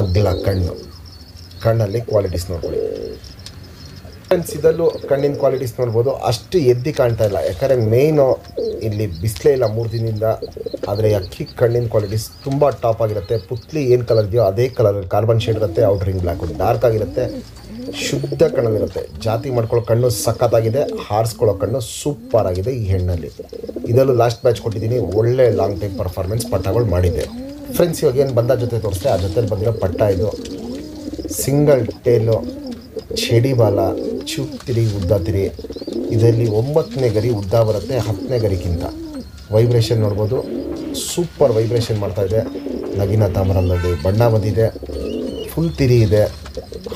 ಅಗ್ಲ ಕಣ್ಣು. ಕಣ್ಣಲ್ಲಿ ಕ್ವಾಲಿಟೀಸ್ ನೋಡ್ಕೊಳ್ಳಿ ಫ್ರೆಂಡ್ಸ್. ಇದರಲ್ಲೂ ಕಣ್ಣಿನ ಕ್ವಾಲಿಟೀಸ್ ನೋಡ್ಬೋದು. ಅಷ್ಟು ಎದ್ದು ಕಾಣ್ತಾ ಇಲ್ಲ, ಯಾಕಂದರೆ ಮೇಯ್ನು ಇಲ್ಲಿ ಬಿಸಿಲೇ ಇಲ್ಲ 3 ದಿನದಿಂದ. ಆದರೆ ಅಕ್ಕಿ ಕಣ್ಣಿನ ಕ್ವಾಲಿಟೀಸ್ ತುಂಬ ಟಾಪ್ ಆಗಿರುತ್ತೆ. ಪುತ್ಲಿ ಏನು ಕಲರ್ ಇದೆಯೋ ಅದೇ ಕಲರ್ ಕಾರ್ಬನ್ ಶೇಡ್ ಇರುತ್ತೆ. ಔಟ್ರಿಂಗ್ ಬ್ಲ್ಯಾಕ್ ಡಾರ್ಕ್ ಆಗಿರುತ್ತೆ. ಶುದ್ಧ ಕಣ್ಣಲ್ಲಿರುತ್ತೆ. ಜಾತಿ ಮಾಡ್ಕೊಳ್ಳೋ ಕಣ್ಣು ಸಖತ್ತಾಗಿದೆ, ಹಾರಿಸ್ಕೊಳ್ಳೋ ಕಣ್ಣು ಸೂಪರ್ ಆಗಿದೆ ಈ ಹೆಣ್ಣಲ್ಲಿ. ಇದರಲ್ಲೂ ಲಾಸ್ಟ್ ಬ್ಯಾಚ್ ಕೊಟ್ಟಿದ್ದೀನಿ. ಒಳ್ಳೆ ಲಾಂಗ್ ಟೈಮ್ ಪರ್ಫಾರ್ಮೆನ್ಸ್ ಪಟ್ಟಗಳು ಮಾಡಿದೆ ಫ್ರೆಂಡ್ಸ್. ಇವಾಗ ಏನು ಬಂದ ಜೊತೆ ತೋರಿಸ್ತೆ, ಆ ಜೊತೆಲಿ ಬಂದಿರೋ ಪಟ್ಟ ಇದು. ಸಿಂಗಲ್ ಟೇಲು, ಚಡಿ ಬಾಲ, ಚುಪ್ ತಿರಿ ಉದ್ದ ತಿರಿ. ಇದರಲ್ಲಿ 9ನೇ ಗರಿ ಉದ್ದ ಬರುತ್ತೆ 10ನೇ ಗರಿಗಿಂತ. ವೈಬ್ರೇಷನ್ ನೋಡ್ಬೋದು, ಸೂಪರ್ ವೈಬ್ರೇಷನ್ ಮಾಡ್ತಾಯಿದೆ. ನಗಿನ ತಾಮ್ರದಲ್ಲಿ ಬಣ್ಣ ಬಂದಿದೆ, ಫುಲ್ ತಿರಿ ಇದೆ.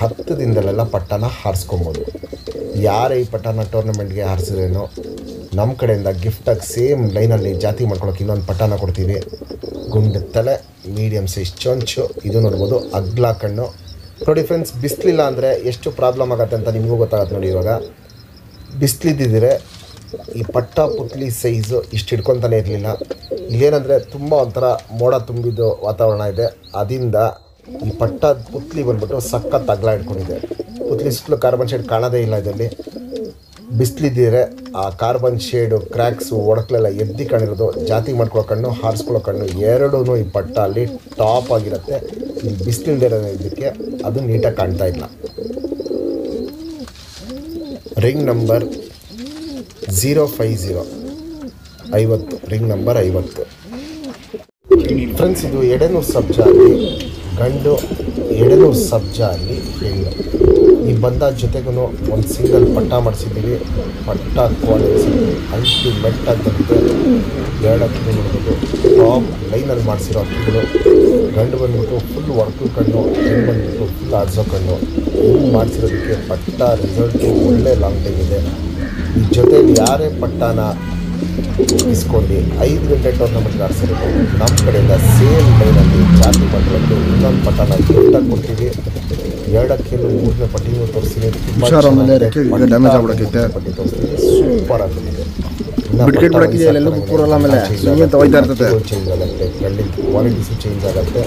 10 ದಿನದಲ್ಲೆಲ್ಲ ಪಟ್ಟನ ಹಾರಿಸ್ಕೊಬೋದು. ಯಾರೇ ಈ ಪಟ್ಟನ ಟೂರ್ನಮೆಂಟ್ಗೆ ಹಾರಿಸಿದ್ರೇನೋ ನಮ್ಮ ಕಡೆಯಿಂದ ಗಿಫ್ಟಾಗಿ ಸೇಮ್ ಲೈನಲ್ಲಿ ಜಾತಿ ಮಾಡ್ಕೊಳಕ್ಕೆ ಇನ್ನೊಂದು ಪಟ್ಟನ ಕೊಡ್ತೀವಿ. ಗುಂಡು ತಲೆ, ಮೀಡಿಯಮ್ ಸೈಜ್ ಚೊಂಚು. ಇದು ನೋಡ್ಬೋದು, ಅಗ್ಲ ಕಣ್ಣು. ನೋಡಿ ಫ್ರೆಂಡ್ಸ್, ಬಿಸಿಲಿಲ್ಲ ಅಂದರೆ ಎಷ್ಟು ಪ್ರಾಬ್ಲಮ್ ಆಗುತ್ತೆ ಅಂತ ನಿಮಗೂ ಗೊತ್ತಾಗುತ್ತೆ. ನೋಡಿ, ಇವಾಗ ಬಿಸಿಲಿದ್ದಿದ್ರೆ ಈ ಪಟ್ಟ ಪುತ್ಲಿ ಸೈಜು ಇಷ್ಟು ಹಿಡ್ಕೊತಾನೆ ಇರಲಿಲ್ಲ. ಇಲ್ಲೇನಂದರೆ ತುಂಬ ಒಂಥರ ಮೋಡ ತುಂಬಿದ್ದು ವಾತಾವರಣ ಇದೆ. ಅದರಿಂದ ಈ ಪಟ್ಟ ಪುತ್ಲಿ ಬಂದ್ಬಿಟ್ಟು ಸಖತ್ ಅಗ್ಲ ಹಿಡ್ಕೊಂಡಿದೆ. ಪುತ್ಲಿ ಸುತ್ತಲೂ ಕಾರ್ಬನ್ ಶೇಡ್ ಕಾಣೋದೇ ಇಲ್ಲ. ಇದರಲ್ಲಿ ಬಿಸಿಲಿದ್ದಿದ್ರೆ ಆ ಕಾರ್ಬನ್ ಶೇಡು ಕ್ರ್ಯಾಕ್ಸು ಒಡಕ್ಲೆಲ್ಲ ಎದ್ದು ಕಾಣಿರೋದು. ಜಾತಿ ಮಾಡ್ಕೊಳ್ಳೋ ಕಣ್ಣು, ಹಾರಿಸ್ಕೊಳ್ಳೋ ಕಣ್ಣು ಎರಡೂ ಈ ಪಟ್ಟ ಅಲ್ಲಿ ಟಾಪ್ ಆಗಿರುತ್ತೆ. ಇಲ್ಲಿ ಬಿಸಿಲಿಲ್ದಿರೋ ಇದಕ್ಕೆ ಅದು ನೀಟಾಗಿ ಕಾಣ್ತಾ ಇಲ್ಲ. Ring number 050 50, ring number 50 friends. ಇದು ಎಡೆನೂರು ಸಬ್ಜಾ ಅಲ್ಲಿ ಗಂಡು, ಎಡೆನೂರು ಸಬ್ಜಾ ಅಲ್ಲಿ ಹೆಣ್ಣು. ಈ ಬಂದ ಜೊತೆಗೂ ಒಂದು ಸಿಂಗಲ್ ಪಟ್ಟ ಮಾಡಿಸಿದ್ದೀವಿ. ಪಟ್ಟ ಕ್ವಾಲಿಟಿ ಅಲ್ಟಿಮೇಟ್ ಆಗಿ ಬರುತ್ತೆ. 2 ಅಕ್ಕಿ ನೋಡ್ಬೋದು, ಟಾಪ್ ಲೈನಲ್ಲಿ ಮಾಡಿಸಿರೋ ಅಕ್ಕಿಗಳು. ಗಂಡು ಬಂದ್ಬಿಟ್ಟು ಫುಲ್ ವರ್ಕು ಕಣ್ಣು, ಹೆಣ್ಣು ಬಂದ್ಬಿಟ್ಟು ಫುಲ್ ಆಡಿಸೋ ಕಣ್ಣು. ಹಿಂಗೆ ಮಾಡಿಸಿರೋದಕ್ಕೆ ಪಟ್ಟ ರಿಸಲ್ಟು ಒಳ್ಳೆ ಲಾಂಗ್ ಟೈಮ್ ಇದೆ. ಈ ಜೊತೆಲಿ ಯಾರೇ ಪಟ್ಟನ ಇಸ್ಕೊಂಡು 5 ಗಂಟೆ ಟೂರ್ನಮೆಂಟ್ಗೆ ಆಡಿಸಿರೋದು ನಮ್ಮ ಕಡೆಯಿಂದ ಸೇಮ್ ಲೈನಲ್ಲಿ ಜಾತಿ ಮಾಡಿರೋದು ಇನ್ನೊಂದು ಪಟ್ಟನ ಗಿಫ್ಟಾಗಿ ಕೊಡ್ತೀವಿ. 2 ಅಕ್ಕಿಯಲ್ಲೂ 3ನೇ ಪಟ್ಟಿನೂ ತೋರಿಸ್ತೀನಿ. ಪಟ್ಟಿ ತೋರಿಸ್ತೀನಿ, ಸೂಪರ್ ಆಗಿದೆ. ಚೇಂಜ್ ಆಗುತ್ತೆ, ಗಂಡಿನ ಕ್ವಾಲಿಟೀಸು ಚೇಂಜ್ ಆಗುತ್ತೆ.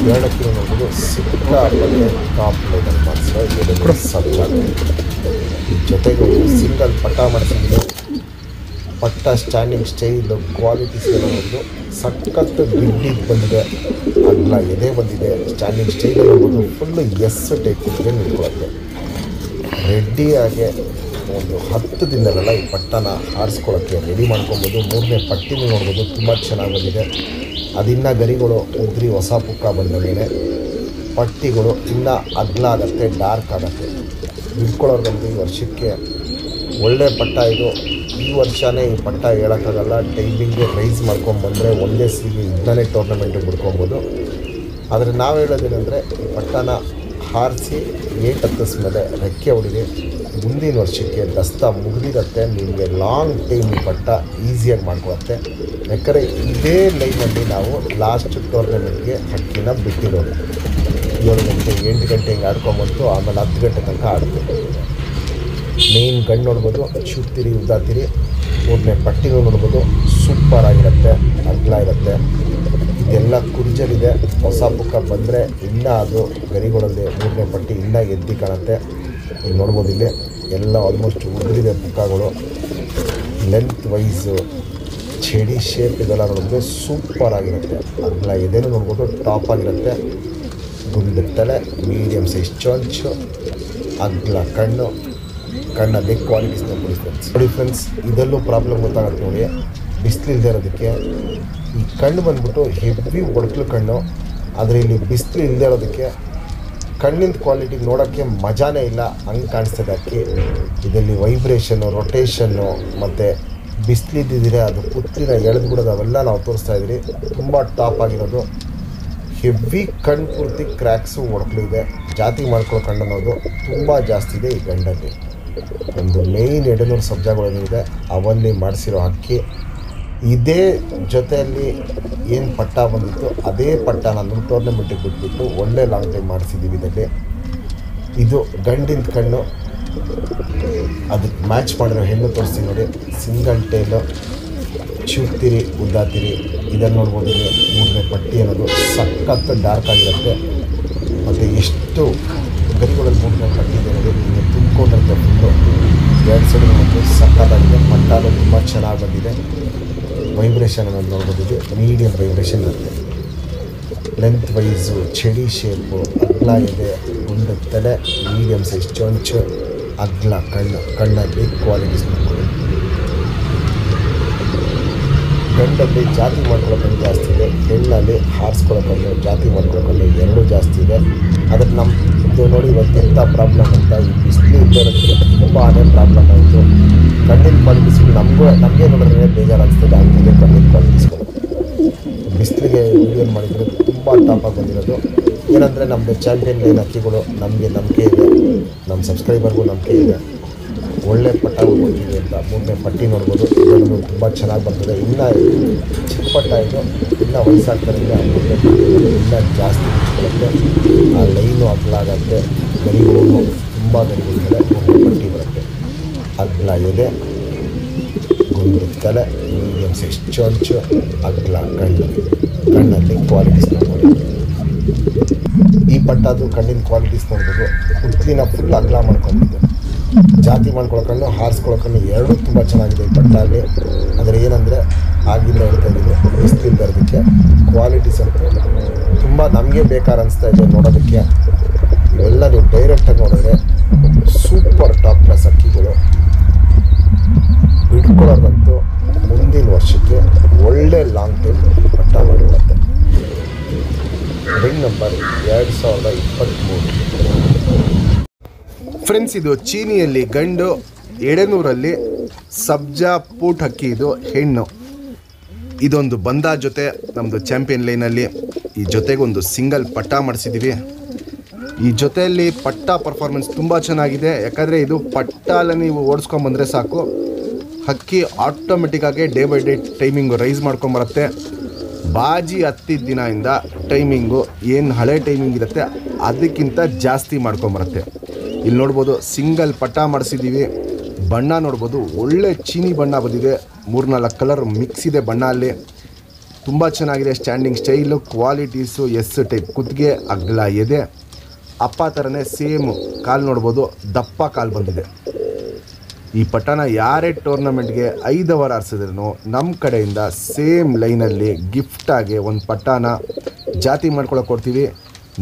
2 ಅಕ್ಕಿ ನೋಡ್ಬೋದು, ಸಿಕ್ಕಾಪಟ್ಟೆ ಟಾಪ್ ಲೈನಲ್ಲಿ ಮಾಡಿಸಿರೋ ಸಬ್ಜಾ. ಜೊತೆಗೆ ಸಿಂಗಲ್ ಪಟ್ಟ ಮಾಡಿಸಿದ್ರೆ ಪಟ್ಟ ಸ್ಟ್ಯಾಂಡಿಂಗ್ ಸ್ಟೈಲು ಕ್ವಾಲಿಟೀಸ್ ಎಲ್ಲ ಒಂದು ಸಖತ್ತು ಗಿಡ್ಡಿಗೆ ಬಂದಿದೆ. ಅಗ್ಲ ಎದೆ ಬಂದಿದೆ. ಸ್ಟ್ಯಾಂಡಿಂಗ್ ಸ್ಟೈಲ್ ನೋಡ್ಬೋದು, ಫುಲ್ಲು ಟೈಪಿಗೆ ನಿಂತ್ಕೊಳ್ಳುತ್ತೆ. ರೆಡಿಯಾಗೆ ಒಂದು 10 ದಿನದಲ್ಲೆಲ್ಲ ಈ ಪಟ್ಟನ ಹಾರಿಸ್ಕೊಳ್ಳೋಕ್ಕೆ ರೆಡಿ ಮಾಡ್ಕೊಬೋದು. 3ನೇ ಪಟ್ಟಿನೂ ನೋಡ್ಬೋದು, ತುಂಬ ಚೆನ್ನಾಗಿ ಬಂದಿದೆ. ಅದಿನ್ನು ಗರಿಗಳು ಉದ್ರಿ ಹೊಸ ಪುಕ್ಕ ಬಂದಮೇಲೆ ಪಟ್ಟಿಗಳು ಇನ್ನೂ ಅಗ್ಲ ಆಗುತ್ತೆ, ಡಾರ್ಕ್ ಆಗುತ್ತೆ. ಹಿಡ್ಕೊಳ್ಳೋರ್ಗಂತೂ ಈ ವರ್ಷಕ್ಕೆ ಒಳ್ಳೆ ಪಟ್ಟ ಇದು. ಈ ವರ್ಷವೇ ಈ ಪಟ್ಟ ಹೇಳೋಕ್ಕಾಗಲ್ಲ. ಟೈಮಿಂಗ್ಗೆ ರೈಸ್ ಮಾಡ್ಕೊಂಬಂದರೆ ಒಂದೇ ಸೀಗೆ ಇದನ್ನೇ ಟೂರ್ನಮೆಂಟಿಗೆ ಬಿಡ್ಕೊಬೋದು. ಆದರೆ ನಾವು ಹೇಳೋದೇನೆಂದರೆ ಈ ಪಟ್ಟನ ಹಾರಿಸಿ ಹತ್ತಿಸ್ಮೇಲೆ ರೆಕ್ಕೆ ಹೊಡಿರಿ. ಮುಂದಿನ ವರ್ಷಕ್ಕೆ ದಸ್ತಾ ಮುಗಿದಿರುತ್ತೆ. ನಿಮಗೆ ಲಾಂಗ್ ಟೈಮ್ ಈ ಪಟ್ಟ ಈಸಿಯಾಗಿ ಮಾಡ್ಕೊಳುತ್ತೆ. ಯಾಕಂದರೆ ಇದೇ ಲೈನಲ್ಲಿ ನಾವು ಲಾಸ್ಟ್ ಟೂರ್ನಮೆಂಟ್ಗೆ ಹಕ್ಕಿನ ಬಿಟ್ಟಿರೋದು. 7 ಗಂಟೆ 8 ಗಂಟೆ ಹಿಂಗೆ ಆಡ್ಕೊಂಬಂತು. ಆಮೇಲೆ 10 ಗಂಟೆ ತನಕ ಆಡ್ತೀವಿ. ಮೇನ್ ಗಂಡು ನೋಡ್ಬೋದು, ಚುಪ್ತಿರಿ ಉದ್ದಾತಿರಿ. ಮೂರನೇ ಪಟ್ಟಿನೂ ನೋಡ್ಬೋದು ಸೂಪರ್ ಆಗಿರುತ್ತೆ, ಅಗಲ ಇರುತ್ತೆ. ಇದೆಲ್ಲ ಕುರ್ಜಲಿದೆ. ಹೊಸ ಪುಕ್ಕ ಬಂದರೆ ಇನ್ನೂ ಅದು ಗರಿಗಳಲ್ಲಿ ಮೂರನೇ ಪಟ್ಟಿ ಇನ್ನೂ ಎದ್ದಿ ಕಾಣುತ್ತೆ. ಈಗ ನೋಡ್ಬೋದು ಇಲ್ಲಿ ಎಲ್ಲ ಆಲ್ಮೋಸ್ಟ್ ಉದುರಿದೆ ಪುಕ್ಕಗಳು. ಲೆಂತ್ ವೈಸು ಚಡಿ ಶೇಪ್ ಇದೆಲ್ಲ ನೋಡಿದ್ರೆ ಸೂಪರ್ ಆಗಿರುತ್ತೆ. ಅಗಲ ಇದೇನು ನೋಡ್ಬೋದು ಟಾಪ್ ಆಗಿರುತ್ತೆ. ಗುಂಡು ತಲೆ, ಮೀಡಿಯಮ್ ಸೈಜ್ ಚೊಂಚು, ಅಗಲ ಕಣ್ಣು, ಕಣ್ಣಲ್ಲಿ ಕ್ವಾಲಿಟೀಸ್ ನೋಡಿ ಫ್ರೆಂಡ್ಸ್. ನೋಡಿ ಫ್ರೆಂಡ್ಸ್, ಇದರಲ್ಲೂ ಪ್ರಾಬ್ಲಮ್ ಗೊತ್ತಾಗುತ್ತೆ ನೋಡಿ. ಬಿಸಿಲಿಲ್ಲದೆ ಇರೋದಕ್ಕೆ ಈ ಕಣ್ಣು ಬಂದ್ಬಿಟ್ಟು ಹೆವಿ ಒಡಕಲು ಕಣ್ಣು. ಆದರೆ ಇಲ್ಲಿ ಬಿಸಿಲು ಇಲ್ಲದೆ ಇರೋದಕ್ಕೆ ಕಣ್ಣಿನ ಕ್ವಾಲಿಟಿ ನೋಡೋಕ್ಕೆ ಮಜಾನೇ ಇಲ್ಲ, ಹಂಗೆ ಕಾಣಿಸ್ತದೆ ಅಕ್ಕಿ. ಇದರಲ್ಲಿ ವೈಬ್ರೇಷನ್ನು, ರೊಟೇಷನ್ನು ಮತ್ತು ಬಿಸಿಲಿದ್ದಿದ್ರೆ ಅದು ಪುತ್ತಿನ ಎಳೆದು ಬಿಡೋದು ಅವೆಲ್ಲ ನಾವು ತೋರಿಸ್ತಾ ಇದ್ದೀವಿ. ತುಂಬ ಟಾಪ್ ಆಗಿರೋದು. ಹೆವಿ ಕಣ್ಣು ಪೂರ್ತಿ ಕ್ರ್ಯಾಕ್ಸು ಒಡಕಲು ಇದೆ. ಜಾತಿ ಮಾಡ್ಕೊಳ್ಳೋ ಕಣ್ಣು ಅನ್ನೋದು ತುಂಬ ಜಾಸ್ತಿ ಇದೆ ಈ ಗಂಡಲ್ಲಿ. ಒಂದು ಮೇಯ್ನ್ 200 ಸಬ್ಜಾಗಳೇನಿದೆ ಅವಲ್ಲಿ ಮಾಡಿಸಿರೋ ಅಕ್ಕಿ. ಇದೇ ಜೊತೆಯಲ್ಲಿ ಏನು ಪಟ್ಟ ಬಂದಿತ್ತು ಅದೇ ಪಟ್ಟ ನಾನು ಟೂರ್ನಮೆಂಟಿಗೆ ಬಿಟ್ಬಿಟ್ಟು ಒಳ್ಳೆ ಲಾಂಗ್ ಟೈಮ್ ಮಾಡಿಸಿದ್ದೀವಿ. ಇದರಲ್ಲಿ ಇದು ಗಂಡಿನ ಕಣ್ಣು, ಅದಕ್ಕೆ ಮ್ಯಾಚ್ ಮಾಡಿರೋ ಹೆಣ್ಣು ತೋರಿಸ್ತೀನಿ ನೋಡಿ. ಸಿಂಗಲ್ ಟೇಲು, ಚೂತಿರಿ, ಉದ್ದಾತಿರಿ, ಇದನ್ನು ನೋಡ್ಬೋದು. ಇಲ್ಲಿ ಮೂರನೇ ಪಟ್ಟಿ ಅನ್ನೋದು ಸಖತ್ತು ಡಾರ್ಕ್ ಆಗಿರುತ್ತೆ. ಮತ್ತು ಎಷ್ಟು ಗರಿಗಳಲ್ಲಿ ಮೂರನೇ ಪಟ್ಟಿ ಇದೆ ನೋಡಿ. ಇನ್ನು ತುಂಬಿಕೊಂಡಿರುತ್ತೆ ಫುಲ್ಲು. 2 ಸೈಡ್ ನೋಡೋದು ಸಖತ್ತಾಗಿದೆ. ಪಟ್ಟಾಲು ತುಂಬ ಚೆನ್ನಾಗಿ ಬಂದಿದೆ. ವೈಬ್ರೇಷನ್ ಅನ್ನೋದು ನೋಡ್ಬೋದು. ಇದು ಮೀಡಿಯಮ್ ವೈಬ್ರೇಷನ್ ಇರುತ್ತೆ. ಲೆಂತ್ ವೈಸು ಚಡಿ ಶೇಪು, ಅಗಲ ಇದೆ, ಗುಂಡು ತಲೆ, ಮೀಡಿಯಮ್ ಸೈಜ್ ಚೊಂಚು, ಅಗಲ ಕಣ್ಣು, ಕಣ್ಣಲ್ಲಿ ಕ್ವಾಲಿಟೀಸ್ ನೋಡ್ಬೋದು. ಗಂಡಲ್ಲಿ ಜಾತಿ ಮಾಡ್ಕೊಳ್ಳೋ ಕಣ್ಣು ಜಾಸ್ತಿ ಇದೆ, ಹೆಣ್ಣಲ್ಲಿ ಹಾರಿಸ್ಕೊಳ್ಳೋ ಕಣ್ಣು, ಜಾತಿ ಮಾಡ್ಕೊಳ್ಳೋ ಕಣ್ಣು ಎರಡೂ ಜಾಸ್ತಿ ಇದೆ. ಅದಕ್ಕೆ ನಮ್ಮದು ನೋಡಿ ಇವತ್ತು ಎಂಥ ಪ್ರಾಬ್ಲಮ್ ಅಂತ. ಈ ಬಿಸಿಲು ಇದ್ದೋದಕ್ಕೆ ತುಂಬಾ ಪ್ರಾಬ್ಲಮ್ ಆಯಿತು. ಕಣ್ಣಿನ ಕ್ವಾಲಿಟೀಸ್ಗಳು ನಮಗೆ ನೋಡಿದ್ರೆ ಬೇಜಾರಾಗ್ತದೆ. ಆಗಿದೆ ಕಣ್ಣಿನ ಕ್ವಾಲಿಟೀಸ್ಗಳು. ಬಿಸಿಲಿಗೆ ವಿಡಿಯೋ ಮಾಡಿದರೆ ತುಂಬ ಟಾಪಾಗಿ ಬಂದಿರೋದು. ಏನಂದರೆ ನಮ್ಮದು ಚಾಂಪಿಯನ್ ಲೈನ್ ಅಕ್ಕಿಗಳು ನಮಗೆ ನಂಬಿಕೆ ಇದೆ, ನಮ್ಮ ಸಬ್ಸ್ಕ್ರೈಬರ್ಗೂ ನಂಬಿಕೆ ಇದೆ. ಒಳ್ಳೆ ಪಟ್ಟಗಳು ಕೊಡ್ತೀವಿ ಅಂತ. ಮೂರನೇ ಪಟ್ಟಿ ನೋಡ್ಬೋದು. ಇದನ್ನು ತುಂಬ ಚೆನ್ನಾಗಿ ಬರ್ತದೆ. ಇನ್ನೂ ಚಿಕ್ಕ ಪಟ್ಟ ಇದು, ಇನ್ನೂ ವಯಸ್ಸಾಗ್ತಾರಿಂದ ಮೂರನೇ ಪಟ್ಟಿ ಇನ್ನೂ ಜಾಸ್ತಿ ಮುಚ್ಕೊಳ್ಳುತ್ತೆ. ಆ ಲೈನು ಅಗಲ ಆಗುತ್ತೆ. ಗರಿಗಳು ತುಂಬ ಗರಿಗಳಿದೆ. ಮೂರನೇ ಪಟ್ಟಿ ಬರುತ್ತೆ. ಅಗಲ ಇದೆ, ಗುಂಡು ತಲೆ, ಮೀಡಿಯಮ್ ಸೈಜ್ ಚೊಂಚು, ಅಗಲ ಕಣ್ಣು, ಕಣ್ಣಲ್ಲಿ ಕ್ವಾಲಿಟೀಸ್ ನೋಡ್ಬೋದು. ಈ ಪಟ್ಟದು ಕಣ್ಣಿನ ಕ್ವಾಲಿಟೀಸ್ ನೋಡ್ಬೋದು. ಉತ್ಲಿನ ಫುಲ್ ಅಗಲ ಮಾಡ್ಕೊಂಡಿದ್ದು. ಜಾತಿ ಮಾಡ್ಕೊಳ್ಳೋ ಕಣ್ಣು, ಹಾರಿಸ್ಕೊಳ್ಳೋ ಕಣ್ಣು ಎರಡೂ ತುಂಬ ಚೆನ್ನಾಗಿದೆ ಈ ಪಟ್ಟಲ್ಲಿ. ಆದರೆ ಏನಂದರೆ ಆಗಿಂದ ಹೇಳ್ತಾ ಇದ್ದೀನಿ, ಬಿಸಿಲಿಂದ ಇರೋದಕ್ಕೆ ಕ್ವಾಲಿಟೀಸ್ ಅಂತೂ ತುಂಬ ನಮಗೆ ಬೇಕಾದ್ರೆ ಅನಿಸ್ತಾ ಇದೆ ನೋಡೋದಕ್ಕೆ. ಇವೆಲ್ಲ ನೀವು ಡೈರೆಕ್ಟಾಗಿ ನೋಡಿದ್ರೆ ಸೂಪರ್ ಟಾಪ್ ಕ್ಲಾಸ್ ಅಕ್ಕಿಗಳು. ಬಿಟ್ಕೊಳ್ಳೋದಂತೂ ಮುಂದಿನ ವರ್ಷಕ್ಕೆ ಒಳ್ಳೆ ಲಾಂಗ್ ಟೈಮ್ ಪಟ್ಟ ಮಾಡಿಬಿಡುತ್ತೆ. Ring number 2023. ಫ್ರೆಂಡ್ಸ್, ಇದು ಚೀನಿಯಲ್ಲಿ ಗಂಡು, 700ರಲ್ಲಿ ಸಬ್ಜಾ ಪೂಟ್ ಹಕ್ಕಿ. ಇದು ಹೆಣ್ಣು. ಇದೊಂದು ಬಂದ ಜೊತೆ ನಮ್ಮದು ಚಾಂಪಿಯನ್ ಲೈನಲ್ಲಿ. ಈ ಜೊತೆಗೊಂದು ಸಿಂಗಲ್ ಪಟ್ಟ ಮಾಡಿಸಿದ್ದೀವಿ. ಈ ಜೊತೆಯಲ್ಲಿ ಪಟ್ಟ ಪರ್ಫಾರ್ಮೆನ್ಸ್ ತುಂಬ ಚೆನ್ನಾಗಿದೆ. ಯಾಕಂದರೆ ಇದು ಪಟ್ಟಾಲ ನೀವು ಓಡಿಸ್ಕೊಂಬಂದರೆ ಸಾಕು, ಹಕ್ಕಿ ಆಟೋಮೆಟಿಕ್ಕಾಗಿ day by day timing rise ಮಾಡ್ಕೊಂಬರುತ್ತೆ. ಬಾಜಿ ಹತ್ತಿದ ದಿನದಿಂದ ಟೈಮಿಂಗು ಏನು ಹಳೆ ಟೈಮಿಂಗ್ ಇರುತ್ತೆ ಅದಕ್ಕಿಂತ ಜಾಸ್ತಿ ಮಾಡ್ಕೊಂಬರುತ್ತೆ. ಇಲ್ಲಿ ನೋಡ್ಬೋದು ಸಿಂಗಲ್ ಪಟ್ಟ ಮಾಡಿಸಿದ್ದೀವಿ. ಬಣ್ಣ ನೋಡ್ಬೋದು, ಒಳ್ಳೆ ಚೀನಿ ಬಣ್ಣ ಬಂದಿದೆ. 3-4 ಕಲರ್ ಮಿಕ್ಸ್ ಇದೆ ಬಣ್ಣ ಅಲ್ಲಿ. ತುಂಬ ಚೆನ್ನಾಗಿದೆ. Standing style, qualities, S type ಕುತ್ತಿಗೆ, ಅಗಲ ಎದೆ, ಅಪ್ಪ ಥರನೇ ಸೇಮು ಕಾಲು ನೋಡ್ಬೋದು, ದಪ್ಪ ಕಾಲು ಬಂದಿದೆ. ಈ ಪಟ್ಟನ ಯಾರೇ ಟೂರ್ನಮೆಂಟ್ಗೆ 5 ಅವರ್ ಆರಿಸಿದ್ರೂ ನಮ್ಮ ಕಡೆಯಿಂದ ಸೇಮ್ ಲೈನಲ್ಲಿ ಗಿಫ್ಟಾಗಿ ಒಂದು ಪಟ್ಟನ ಜಾತಿ ಮಾಡ್ಕೊಳಕ್ಕೆ ಕೊಡ್ತೀವಿ.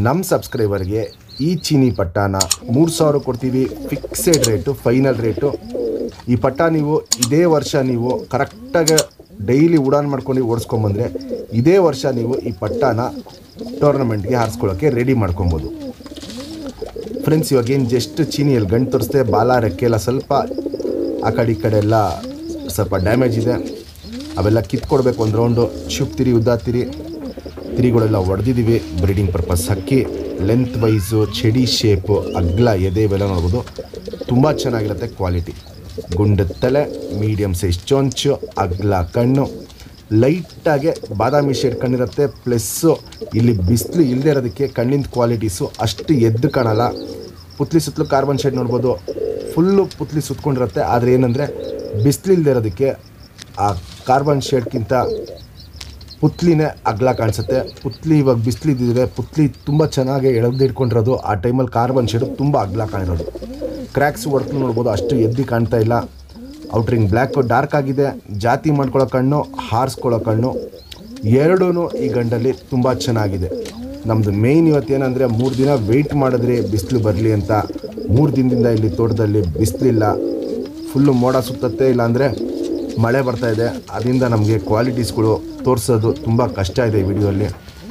ನಮ್ಮ ಸಬ್ಸ್ಕ್ರೈಬರ್ಗೆ ಈ ಚೀನಿ ಪಟ್ಟನ 3000 ಕೊಡ್ತೀವಿ. Fixed rate, final rate. ಈ ಪಟ್ಟ ನೀವು ಇದೇ ವರ್ಷ ನೀವು ಕರೆಕ್ಟಾಗಿ ಡೈಲಿ ಉಡಾನ್ ಮಾಡ್ಕೊಂಡು ಓಡಿಸ್ಕೊಂಬಂದರೆ ಇದೇ ವರ್ಷ ನೀವು ಈ ಪಟ್ಟನ ಟೂರ್ನಮೆಂಟ್ಗೆ ಹಾರಿಸ್ಕೊಳ್ಳೋಕ್ಕೆ ರೆಡಿ ಮಾಡ್ಕೊಬೋದು. ಫ್ರೆಂಡ್ಸ್, ಇವಾಗೇನು ಜಸ್ಟ್ ಚೀನಿಯಲ್ಲಿ ಗಂಟು ತೋರಿಸ್ದೆ, ಬಾಲ ರೆಕ್ಕೆ ಎಲ್ಲ ಸ್ವಲ್ಪ ಆ ಕಡೆ ಈ ಕಡೆ ಎಲ್ಲ ಸ್ವಲ್ಪ ಡ್ಯಾಮೇಜ್ ಇದೆ. ಅವೆಲ್ಲ ಕಿತ್ಕೊಡ್ಬೇಕು. ಒಂದು ರೌಂಡು ಚುಪ್ತಿರಿ, ಉದ್ದಾತಿರಿ, ತಿರಿಗಳೆಲ್ಲ ಹೊಡೆದಿದ್ದೀವಿ ಬ್ರೀಡಿಂಗ್ ಪರ್ಪಸ್. ಹಕ್ಕಿ ಲೆಂತ್ ವೈಸು, ಚಡಿ ಶೇಪು, ಅಗ್ಲ ಎದೆ ಇವೆಲ್ಲ ನೋಡ್ಬೋದು. ತುಂಬ ಚೆನ್ನಾಗಿರುತ್ತೆ ಕ್ವಾಲಿಟಿ. ಗುಂಡು ತಲೆ, ಮೀಡಿಯಮ್ ಸೈಜ್ ಚೊಂಚು, ಅಗ್ಲ ಕಣ್ಣು, ಲೈಟಾಗೆ ಬಾದಾಮಿ ಶೇಡ್ ಕಣ್ಣಿರುತ್ತೆ. ಪ್ಲಸ್ಸು ಇಲ್ಲಿ ಬಿಸಿಲು ಇಲ್ಲದೆ ಇರೋದಕ್ಕೆ ಕಣ್ಣಿನ ಕ್ವಾಲಿಟೀಸು ಅಷ್ಟು ಎದ್ದು ಕಾಣಲ್ಲ. ಪುತ್ಲಿ ಸುತ್ತಲೂ ಕಾರ್ಬನ್ ಶೇಡ್ ನೋಡ್ಬೋದು. ಫುಲ್ಲು ಪುತ್ಲಿ ಸುತ್ಕೊಂಡಿರುತ್ತೆ. ಆದರೆ ಏನಂದರೆ ಬಿಸಿಲು ಇಲ್ಲದೆ ಇರೋದಕ್ಕೆ ಆ ಕಾರ್ಬನ್ ಶೇಡ್ಗಿಂತ ಪುತ್ಲಿನೇ ಅಗಲ ಕಾಣಿಸುತ್ತೆ. ಪುತ್ಲಿ ಇವಾಗ ಬಿಸಿಲಿದ್ದಿದ್ರೆ ಪುತ್ಲಿ ತುಂಬ ಚೆನ್ನಾಗಿ ಎಳೆದಿಟ್ಕೊಂಡಿರೋದು, ಆ ಟೈಮಲ್ಲಿ ಕಾರ್ಬನ್ ಶೇಡು ತುಂಬ ಅಗಲ ಕಾಣಿರೋದು. ಕ್ರ್ಯಾಕ್ಸ್ ಹೊಡ್ತು ನೋಡ್ಬೋದು, ಅಷ್ಟು ಎದ್ದು ಕಾಣ್ತಾ ಇಲ್ಲ. ಔಟ್ರಿಂಗ್ ಬ್ಲ್ಯಾಕು ಡಾರ್ಕ್ ಆಗಿದೆ. ಜಾತಿ ಮಾಡ್ಕೊಳ್ಳೋ ಕಣ್ಣು, ಹಾರಿಸ್ಕೊಳ್ಳೋ ಕಣ್ಣು ಎರಡೂ ಈ ಗಂಡಲ್ಲಿ ತುಂಬ ಚೆನ್ನಾಗಿದೆ. ನಮ್ಮದು ಮೇಯ್ನ್ ಇವತ್ತೇನೆಂದರೆ 3 ದಿನ ವೆಯ್ಟ್ ಮಾಡಿದ್ರಿ ಬಿಸಿಲು ಬರಲಿ ಅಂತ. 3 ದಿನದಿಂದ ಇಲ್ಲಿ ತೋಟದಲ್ಲಿ ಬಿಸಿಲಿಲ್ಲ, ಫುಲ್ಲು ಮೋಡ ಸುತ್ತತ್ತೆ, ಇಲ್ಲಾಂದರೆ ಮಳೆ ಬರ್ತಾಯಿದೆ. ಅದರಿಂದ ನಮಗೆ ಕ್ವಾಲಿಟೀಸ್ಗಳು ತೋರಿಸೋದು ತುಂಬ ಕಷ್ಟ ಇದೆ ಈ ವಿಡಿಯೋಲ್ಲಿ.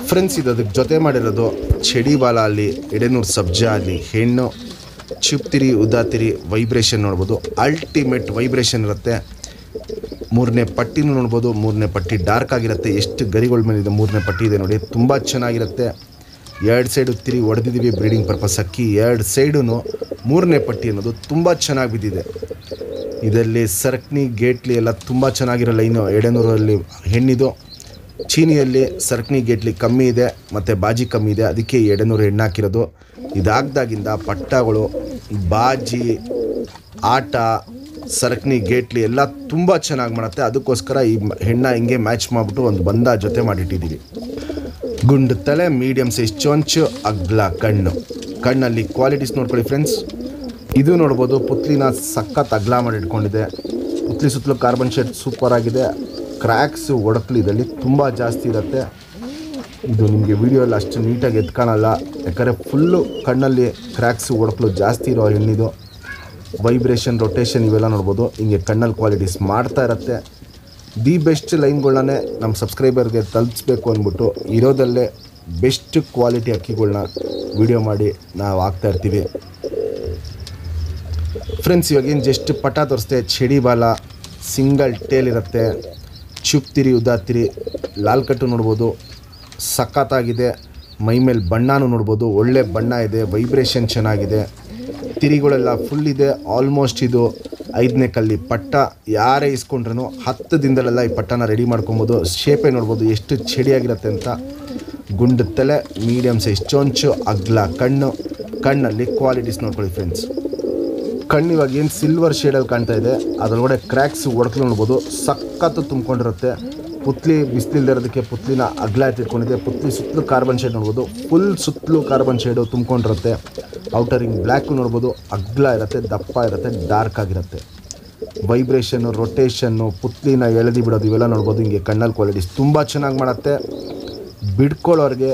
ಫ್ರೆಂಡ್ಸ್, ಇದು ಅದಕ್ಕೆ ಜೊತೆ ಮಾಡಿರೋದು ಚಡಿ ಬಾಲ ಅಲ್ಲಿ, ಎಡೆನೂರು ಸಬ್ಜಾ ಅಲ್ಲಿ, ಹೆಣ್ಣು ಚುಪ್ತಿರಿ ಉದ್ದಾತಿರಿ ವೈಬ್ರೇಷನ್ ನೋಡ್ಬೋದು. ಅಲ್ಟಿಮೇಟ್ ವೈಬ್ರೇಷನ್ ಇರುತ್ತೆ. 3ನೇ ಪಟ್ಟಿನೂ ನೋಡ್ಬೋದು. 3ನೇ ಪಟ್ಟಿ ಡಾರ್ಕ್ ಆಗಿರುತ್ತೆ. ಎಷ್ಟು ಗರಿಗಳ ಮೇಲಿದೆ 3ನೇ ಪಟ್ಟಿ ಇದೆ ನೋಡಿ, ತುಂಬ ಚೆನ್ನಾಗಿರುತ್ತೆ. 2 ಸೈಡು ತಿರಿ ಹೊಡೆದಿದ್ದೀವಿ ಬ್ರೀಡಿಂಗ್ ಪರ್ಪಸ್ ಅಕ್ಕಿ. 2 ಸೈಡೂ 3ನೇ ಪಟ್ಟಿ ಅನ್ನೋದು ತುಂಬ ಚೆನ್ನಾಗಿ ಬಿದ್ದಿದೆ. ಇದರಲ್ಲಿ ಸರ್ಕ್ನಿ ಗೇಟ್ಲಿ ಎಲ್ಲ ತುಂಬ ಚೆನ್ನಾಗಿರೋ ಲೈನು. ಎಡೆನೂರಲ್ಲಿ ಹೆಣ್ಣಿದು, ಚೀನಿಯಲ್ಲಿ ಸರ್ಕ್ನಿ ಗೇಟ್ಲಿ ಕಮ್ಮಿ ಇದೆ ಮತ್ತು ಬಾಜಿ ಕಮ್ಮಿ ಇದೆ, ಅದಕ್ಕೆ ಎಡೆನೂರು ಹೆಣ್ಣು ಹಾಕಿರೋದು. ಇದಾಗ್ದಾಗಿಂದ ಪಟ್ಟಗಳು, ಬಾಜಿ, ಆಟ, ಸರ್ಕ್ನಿ ಗೇಟ್ಲಿ ಎಲ್ಲ ತುಂಬ ಚೆನ್ನಾಗಿ ಮಾಡುತ್ತೆ. ಅದಕ್ಕೋಸ್ಕರ ಈ ಹೆಣ್ಣ ಹಿಂಗೆ ಮ್ಯಾಚ್ ಮಾಡಿಬಿಟ್ಟು ಒಂದು ಬಂದ ಜೊತೆ ಮಾಡಿಟ್ಟಿದ್ದೀವಿ. ಗುಂಡು ತಲೆ, ಮೀಡಿಯಮ್ ಸೈಜ್ ಚೊಂಚು, ಅಗ್ಲ ಕಣ್ಣು. ಕಣ್ಣಲ್ಲಿ ಕ್ವಾಲಿಟೀಸ್ ನೋಡ್ಕೊಳ್ಳಿ ಫ್ರೆಂಡ್ಸ್. ಇದು ನೋಡ್ಬೋದು, ಪುತ್ಲಿನ ಸಖತ್ ಅಗ್ಲ ಮಾಡಿ ಇಟ್ಕೊಂಡಿದೆ. ಪುತ್ಲಿ ಸುತ್ತಲೂ ಕಾರ್ಬನ್ ಶೇಡ್ ಸೂಪರ್ ಆಗಿದೆ. ಕ್ರ್ಯಾಕ್ಸು ಒಡಕ್ಲು ಇದರಲ್ಲಿ ತುಂಬ ಜಾಸ್ತಿ ಇರುತ್ತೆ. ಇದು ನಿಮಗೆ ವಿಡಿಯೋಲ್ಲಿ ಅಷ್ಟು ನೀಟಾಗಿ ಎತ್ಕಾಣಲ್ಲ, ಯಾಕಂದರೆ ಫುಲ್ಲು ಕಣ್ಣಲ್ಲಿ ಕ್ರ್ಯಾಕ್ಸು ಒಡಕ್ಲು ಜಾಸ್ತಿ ಇರೋ ಹೆಣ್ಣಿದು. ವೈಬ್ರೇಷನ್, ರೊಟೇಷನ್ ಇವೆಲ್ಲ ನೋಡ್ಬೋದು. ಹಿಂಗೆ ಕಣ್ಣಲ್ಲಿ ಕ್ವಾಲಿಟೀಸ್ ಮಾಡ್ತಾ ಇರುತ್ತೆ. ದಿ ಬೆಸ್ಟ್ ಲೈನ್ಗಳನ್ನೇ ನಮ್ಮ ಸಬ್ಸ್ಕ್ರೈಬರ್ಗೆ ತಲುಪಿಸ್ಬೇಕು ಅಂದ್ಬಿಟ್ಟು ಇರೋದಲ್ಲೇ ಬೆಸ್ಟ್ ಕ್ವಾಲಿಟಿ ಅಕ್ಕಿಗಳನ್ನ ವಿಡಿಯೋ ಮಾಡಿ ನಾವು ಹಾಕ್ತಾಯಿರ್ತೀವಿ. ಫ್ರೆಂಡ್ಸ್, ಇವಾಗೇನು ಜಸ್ಟ್ ಪಟ ತೋರಿಸ್ತೆ. ಚಡಿ ಬಾಲ, ಸಿಂಗಲ್ ಟೇಲ್ ಇರುತ್ತೆ. ಚುಪ್ತಿರಿ ಉದ್ದಾತಿರಿ ಲಾಲ್ ಕಟ್ಟು ನೋಡ್ಬೋದು, ಸಖತ್ತಾಗಿದೆ. ಮೈ ಮೇಲೆ ಬಣ್ಣನೂ ನೋಡ್ಬೋದು, ಒಳ್ಳೆ ಬಣ್ಣ ಇದೆ. ವೈಬ್ರೇಷನ್ ಚೆನ್ನಾಗಿದೆ. ತಿರಿಗಳೆಲ್ಲ ಫುಲ್ ಇದೆ. ಆಲ್ಮೋಸ್ಟ್ ಇದು 5ನೇ ಕಲ್ಲಿ ಪಟ್ಟ. ಯಾರೇ ಇಸ್ಕೊಂಡ್ರೂ 10 ದಿನದಲ್ಲೆಲ್ಲ ಈ ಪಟ್ಟನ ರೆಡಿ ಮಾಡ್ಕೊಬೋದು. ಶೇಪೇ ನೋಡ್ಬೋದು ಎಷ್ಟು ಚಡಿಯಾಗಿರುತ್ತೆ ಅಂತ. ಗುಂಡು ತಲೆ, ಮೀಡಿಯಮ್ ಸೈಜ್ ಚೊಂಚು, ಅಗ್ಲ ಕಣ್ಣು. ಕಣ್ಣಲ್ಲಿ ಕ್ವಾಲಿಟೀಸ್ ನೋಡ್ಕೊಳ್ಳಿ ಫ್ರೆಂಡ್ಸ್. ಕಣ್ಣು ಇವಾಗ ಏನು ಸಿಲ್ವರ್ ಶೇಡಲ್ಲಿ ಕಾಣ್ತಾ ಇದೆ, ಅದರೊಳಗಡೆ ಕ್ರ್ಯಾಕ್ಸ್ ಒಡಕ್ಲು ನೋಡ್ಬೋದು, ಸಖತ್ತು ತುಂಬ್ಕೊಂಡಿರುತ್ತೆ. ಪುತ್ಲಿ ಬಿಸಿಲಿಲ್ಲದಿರೋದಕ್ಕೆ ಪುತ್ಲಿನ ಅಗ್ಲ ಎತ್ತಿಟ್ಕೊಂಡಿದೆ. ಪುತ್ಲಿ ಸುತ್ತಲೂ ಕಾರ್ಬನ್ ಶೇಡ್ ನೋಡ್ಬೋದು, ಫುಲ್ ಸುತ್ತಲೂ ಕಾರ್ಬನ್ ಶೇಡು ತುಂಬ್ಕೊಂಡಿರುತ್ತೆ. ಔಟರಿಂಗ್ ಬ್ಲ್ಯಾಕು ನೋಡ್ಬೋದು, ಅಗ್ಲ ಇರುತ್ತೆ, ದಪ್ಪ ಇರುತ್ತೆ, ಡಾರ್ಕ್ ಆಗಿರುತ್ತೆ. ವೈಬ್ರೇಷನ್ನು, ರೊಟೇಷನ್ನು, ಪುತ್ಲಿನ ಎಳೆದಿ ಬಿಡೋದು ಇವೆಲ್ಲ ನೋಡ್ಬೋದು. ಹಿಂಗೆ ಕಣ್ಣಲ್ಲಿ ಕ್ವಾಲಿಟೀಸ್ ತುಂಬ ಚೆನ್ನಾಗಿ ಮಾಡುತ್ತೆ. ಬಿಡ್ಕೊಳ್ಳೋರಿಗೆ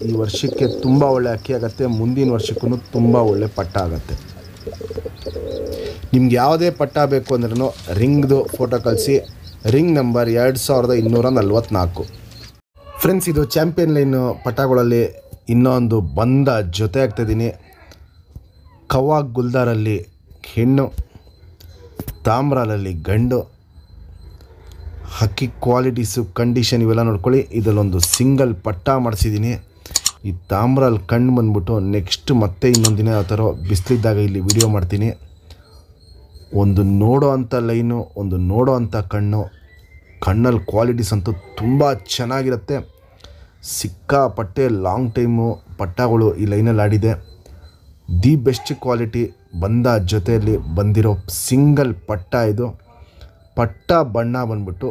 ಈ ವರ್ಷಕ್ಕೆ ತುಂಬ ಒಳ್ಳೆ ಅಕ್ಕಿ ಆಗುತ್ತೆ. ಮುಂದಿನ ವರ್ಷಕ್ಕೂ ತುಂಬ ಒಳ್ಳೆ ಪಟ್ಟ ಆಗುತ್ತೆ. ನಿಮ್ಗೆ ಯಾವುದೇ ಪಟ್ಟ ಬೇಕು ಅಂದ್ರೂ ರಿಂಗ್ದು ಫೋಟೋ ಕಳಿಸಿ. Ring number 2244. ಫ್ರೆಂಡ್ಸ್, ಇದು ಚಾಂಪಿಯನ್ ಲೈನು ಪಟ್ಟಗಳಲ್ಲಿ ಇನ್ನೊಂದು ಬಂದ ಜೊತೆ ಆಗ್ತಾಯಿದ್ದೀನಿ. ಕವಾಗ್ ಗುಲ್ದಾರಲ್ಲಿ ಹೆಣ್ಣು, ತಾಮ್ರಾಲಲ್ಲಿ ಗಂಡು. ಹಕ್ಕಿ ಕ್ವಾಲಿಟೀಸು, ಕಂಡೀಷನ್ ಇವೆಲ್ಲ ನೋಡ್ಕೊಳ್ಳಿ. ಇದರಲ್ಲೊಂದು ಸಿಂಗಲ್ ಪಟ್ಟ ಮಾಡಿಸಿದ್ದೀನಿ. ಈ ತಾಮ್ರಲ್ಲಿ ಕಣ್ಣು ಬಂದ್ಬಿಟ್ಟು ನೆಕ್ಸ್ಟ್ ಮತ್ತೆ ಇನ್ನೊಂದು ದಿನ ಯಾವ ಥರ ಬಿಸಿಲಿದ್ದಾಗ ಇಲ್ಲಿ ವಿಡಿಯೋ ಮಾಡ್ತೀನಿ. ಒಂದು ನೋಡೋ ಅಂಥ ಲೈನು, ಒಂದು ನೋಡೋ ಅಂಥ ಕಣ್ಣು. ಕಣ್ಣಲ್ಲಿ ಕ್ವಾಲಿಟೀಸ್ ಅಂತೂ ತುಂಬ ಚೆನ್ನಾಗಿರುತ್ತೆ. ಸಿಕ್ಕಾಪಟ್ಟೆ ಲಾಂಗ್ ಟೈಮು ಪಟ್ಟಗಳು ಈ ಲೈನಲ್ಲಿ ಆಡಿದೆ. ದಿ ಬೆಸ್ಟ್ ಕ್ವಾಲಿಟಿ ಬಂದ ಜೊತೆಯಲ್ಲಿ ಬಂದಿರೋ ಸಿಂಗಲ್ ಪಟ್ಟ ಇದು. ಪಟ್ಟ ಬಣ್ಣ ಬಂದ್ಬಿಟ್ಟು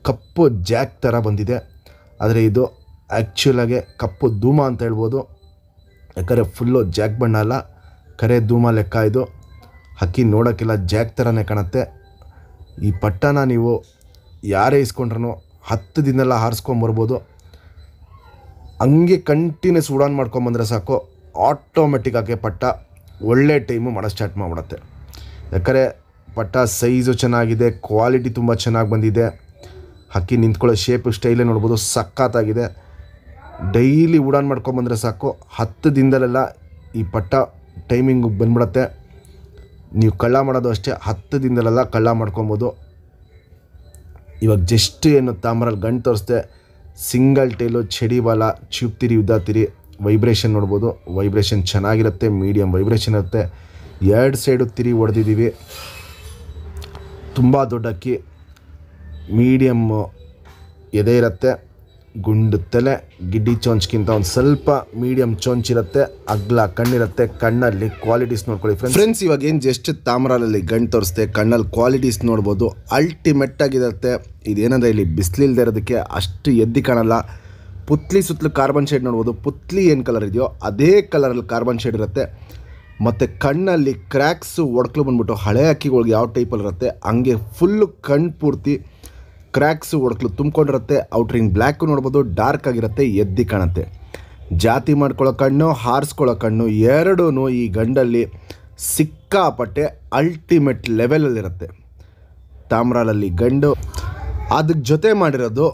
ಕಪ್ಪು ಜಾಕ್ ಥರ ಬಂದಿದೆ. ಆದರೆ ಇದು ಆ್ಯಕ್ಚುಲಾಗೆ ಕಪ್ಪು ಧೂಮ ಅಂತ ಹೇಳ್ಬೋದು, ಯಾಕಂದರೆ ಫುಲ್ಲು ಜಾಕ್ ಬಣ್ಣ ಅಲ್ಲ, ಕರೆ ಧೂಮ ಲೆಕ್ಕ ಇದು. ಹಕ್ಕಿ ನೋಡೋಕ್ಕೆಲ್ಲ ಜಾಕ್ ಥರನೇ ಕಾಣುತ್ತೆ. ಈ ಪಟ್ಟನ ನೀವು ಯಾರೇ ಇಸ್ಕೊಂಡ್ರೂ 10 ದಿನೆಲ್ಲ ಹಾರಿಸ್ಕೊಂಬರ್ಬೋದು. ಹಂಗೆ ಕಂಟಿನ್ಯೂಸ್ ಉಡಾನ್ ಮಾಡ್ಕೊಂಬಂದರೆ ಸಾಕು, ಆಟೋಮೆಟಿಕ್ಕಾಗಿ ಪಟ್ಟ ಒಳ್ಳೆ ಟೈಮು ಮಾಡೋ ಸ್ಟಾರ್ಟ್ ಮಾಡಿಬಿಡುತ್ತೆ. ಯಾಕಂದರೆ ಪಟ್ಟ ಸೈಜು ಚೆನ್ನಾಗಿದೆ, ಕ್ವಾಲಿಟಿ ತುಂಬ ಚೆನ್ನಾಗಿ ಬಂದಿದೆ. ಹಕ್ಕಿ ನಿಂತ್ಕೊಳ್ಳೋ ಶೇಪು ಸ್ಟೈಲೇ ನೋಡ್ಬೋದು, ಸಖತ್ತಾಗಿದೆ. ಡೈಲಿ ಉಡಾನ್ ಮಾಡ್ಕೊಂಬಂದರೆ ಸಾಕು, 10 ದಿನದಲ್ಲೆಲ್ಲ ಈ ಪಟ್ಟ ಟೈಮಿಂಗು ಬಂದ್ಬಿಡುತ್ತೆ. ನೀವು ಕಳ್ಳ ಮಾಡೋದು ಅಷ್ಟೇ, 10 ದಿನದಲ್ಲೆಲ್ಲ ಕಳ್ಳ ಮಾಡ್ಕೊಬೋದು. ಇವಾಗ ಜಸ್ಟ್ ಏನು ತಾಮ್ರಲ್ಲಿ ಗಂಟು ತೋರಿಸ್ದೆ. ಸಿಂಗಲ್ ಟೇಲು, ಚಡಿ ಬಾಲ, ಚುಪ್ತಿರಿ ಉದ್ದಾತಿರಿ. ವೈಬ್ರೇಷನ್ ನೋಡ್ಬೋದು, ವೈಬ್ರೇಷನ್ ಚೆನ್ನಾಗಿರುತ್ತೆ. ಮೀಡಿಯಮ್ ವೈಬ್ರೇಷನ್ ಇರುತ್ತೆ. 2 ಸೈಡು ತಿರಿ ಹೊಡೆದಿದ್ದೀವಿ. ತುಂಬ ದೊಡ್ಡ ಅಕ್ಕಿ, ಮೀಡಿಯಮ್ ಎದೆ ಇರುತ್ತೆ. ಗುಂಡು ತಲೆ, ಗಿಡ್ಡಿ ಚೊಂಚ್ಗಿಂತ ಒಂದು ಸ್ವಲ್ಪ ಮೀಡಿಯಂ ಚೊಂಚಿರುತ್ತೆ, ಅಗ್ಲ ಕಣ್ಣಿರುತ್ತೆ. ಕಣ್ಣಲ್ಲಿ ಕ್ವಾಲಿಟೀಸ್ ನೋಡ್ಕೊಳ್ಳಿ ಫ್ರೆಂಡ್ಸ್. ಇವಾಗ ಏನು ಜಸ್ಟ್ ತಾಮ್ರಲ್ಲಿ ಗಂಡು ತೋರಿಸ್ತೆ, ಕಣ್ಣಲ್ಲಿ ಕ್ವಾಲಿಟೀಸ್ ನೋಡ್ಬೋದು. ಅಲ್ಟಿಮೇಟ್ ಆಗಿರುತ್ತೆ. ಇದೇನಂದರೆ ಇಲ್ಲಿ ಬಿಸಿಲಿಲ್ದೇ ಇರೋದಕ್ಕೆ ಅಷ್ಟು ಎದ್ದು ಕಾಣಲ್ಲ. ಪುತ್ಲಿ ಸುತ್ತಲೂ ಕಾರ್ಬನ್ ಶೇಡ್ ನೋಡ್ಬೋದು. ಪುತ್ಲಿ ಏನು ಕಲರ್ ಇದೆಯೋ ಅದೇ ಕಲರಲ್ಲಿ ಕಾರ್ಬನ್ ಶೇಡ್ ಇರುತ್ತೆ. ಮತ್ತು ಕಣ್ಣಲ್ಲಿ ಕ್ರ್ಯಾಕ್ಸು ಒಡ್ಕಲು ಬಂದ್ಬಿಟ್ಟು ಹಳೆ ಅಕ್ಕಿಗಳಿಗೆ ಯಾವ ಟೈಪಲ್ಲಿ ಇರುತ್ತೆ ಹಂಗೆ ಫುಲ್ಲು ಕಣ್ಣು ಪೂರ್ತಿ ಕ್ರ್ಯಾಕ್ಸು ಒಡ್ಕಲು ತುಂಬ್ಕೊಂಡಿರುತ್ತೆ. ಔಟ್ರಿಂಗ್ ಬ್ಲ್ಯಾಕು ನೋಡ್ಬೋದು, ಡಾರ್ಕ್ ಆಗಿರುತ್ತೆ, ಎದ್ದು ಕಾಣುತ್ತೆ. ಜಾತಿ ಮಾಡ್ಕೊಳ್ಳೋ ಕಣ್ಣು, ಹಾರಿಸ್ಕೊಳ್ಳೋ ಕಣ್ಣು ಎರಡೂ ಈ ಗಂಡಲ್ಲಿ ಸಿಕ್ಕಾಪಟ್ಟೆ ಅಲ್ಟಿಮೇಟ್ ಲೆವೆಲಲ್ಲಿರುತ್ತೆ. ತಾಮ್ರಾಲಲ್ಲಿ ಗಂಡು, ಅದಕ್ಕೆ ಜೊತೆ ಮಾಡಿರೋದು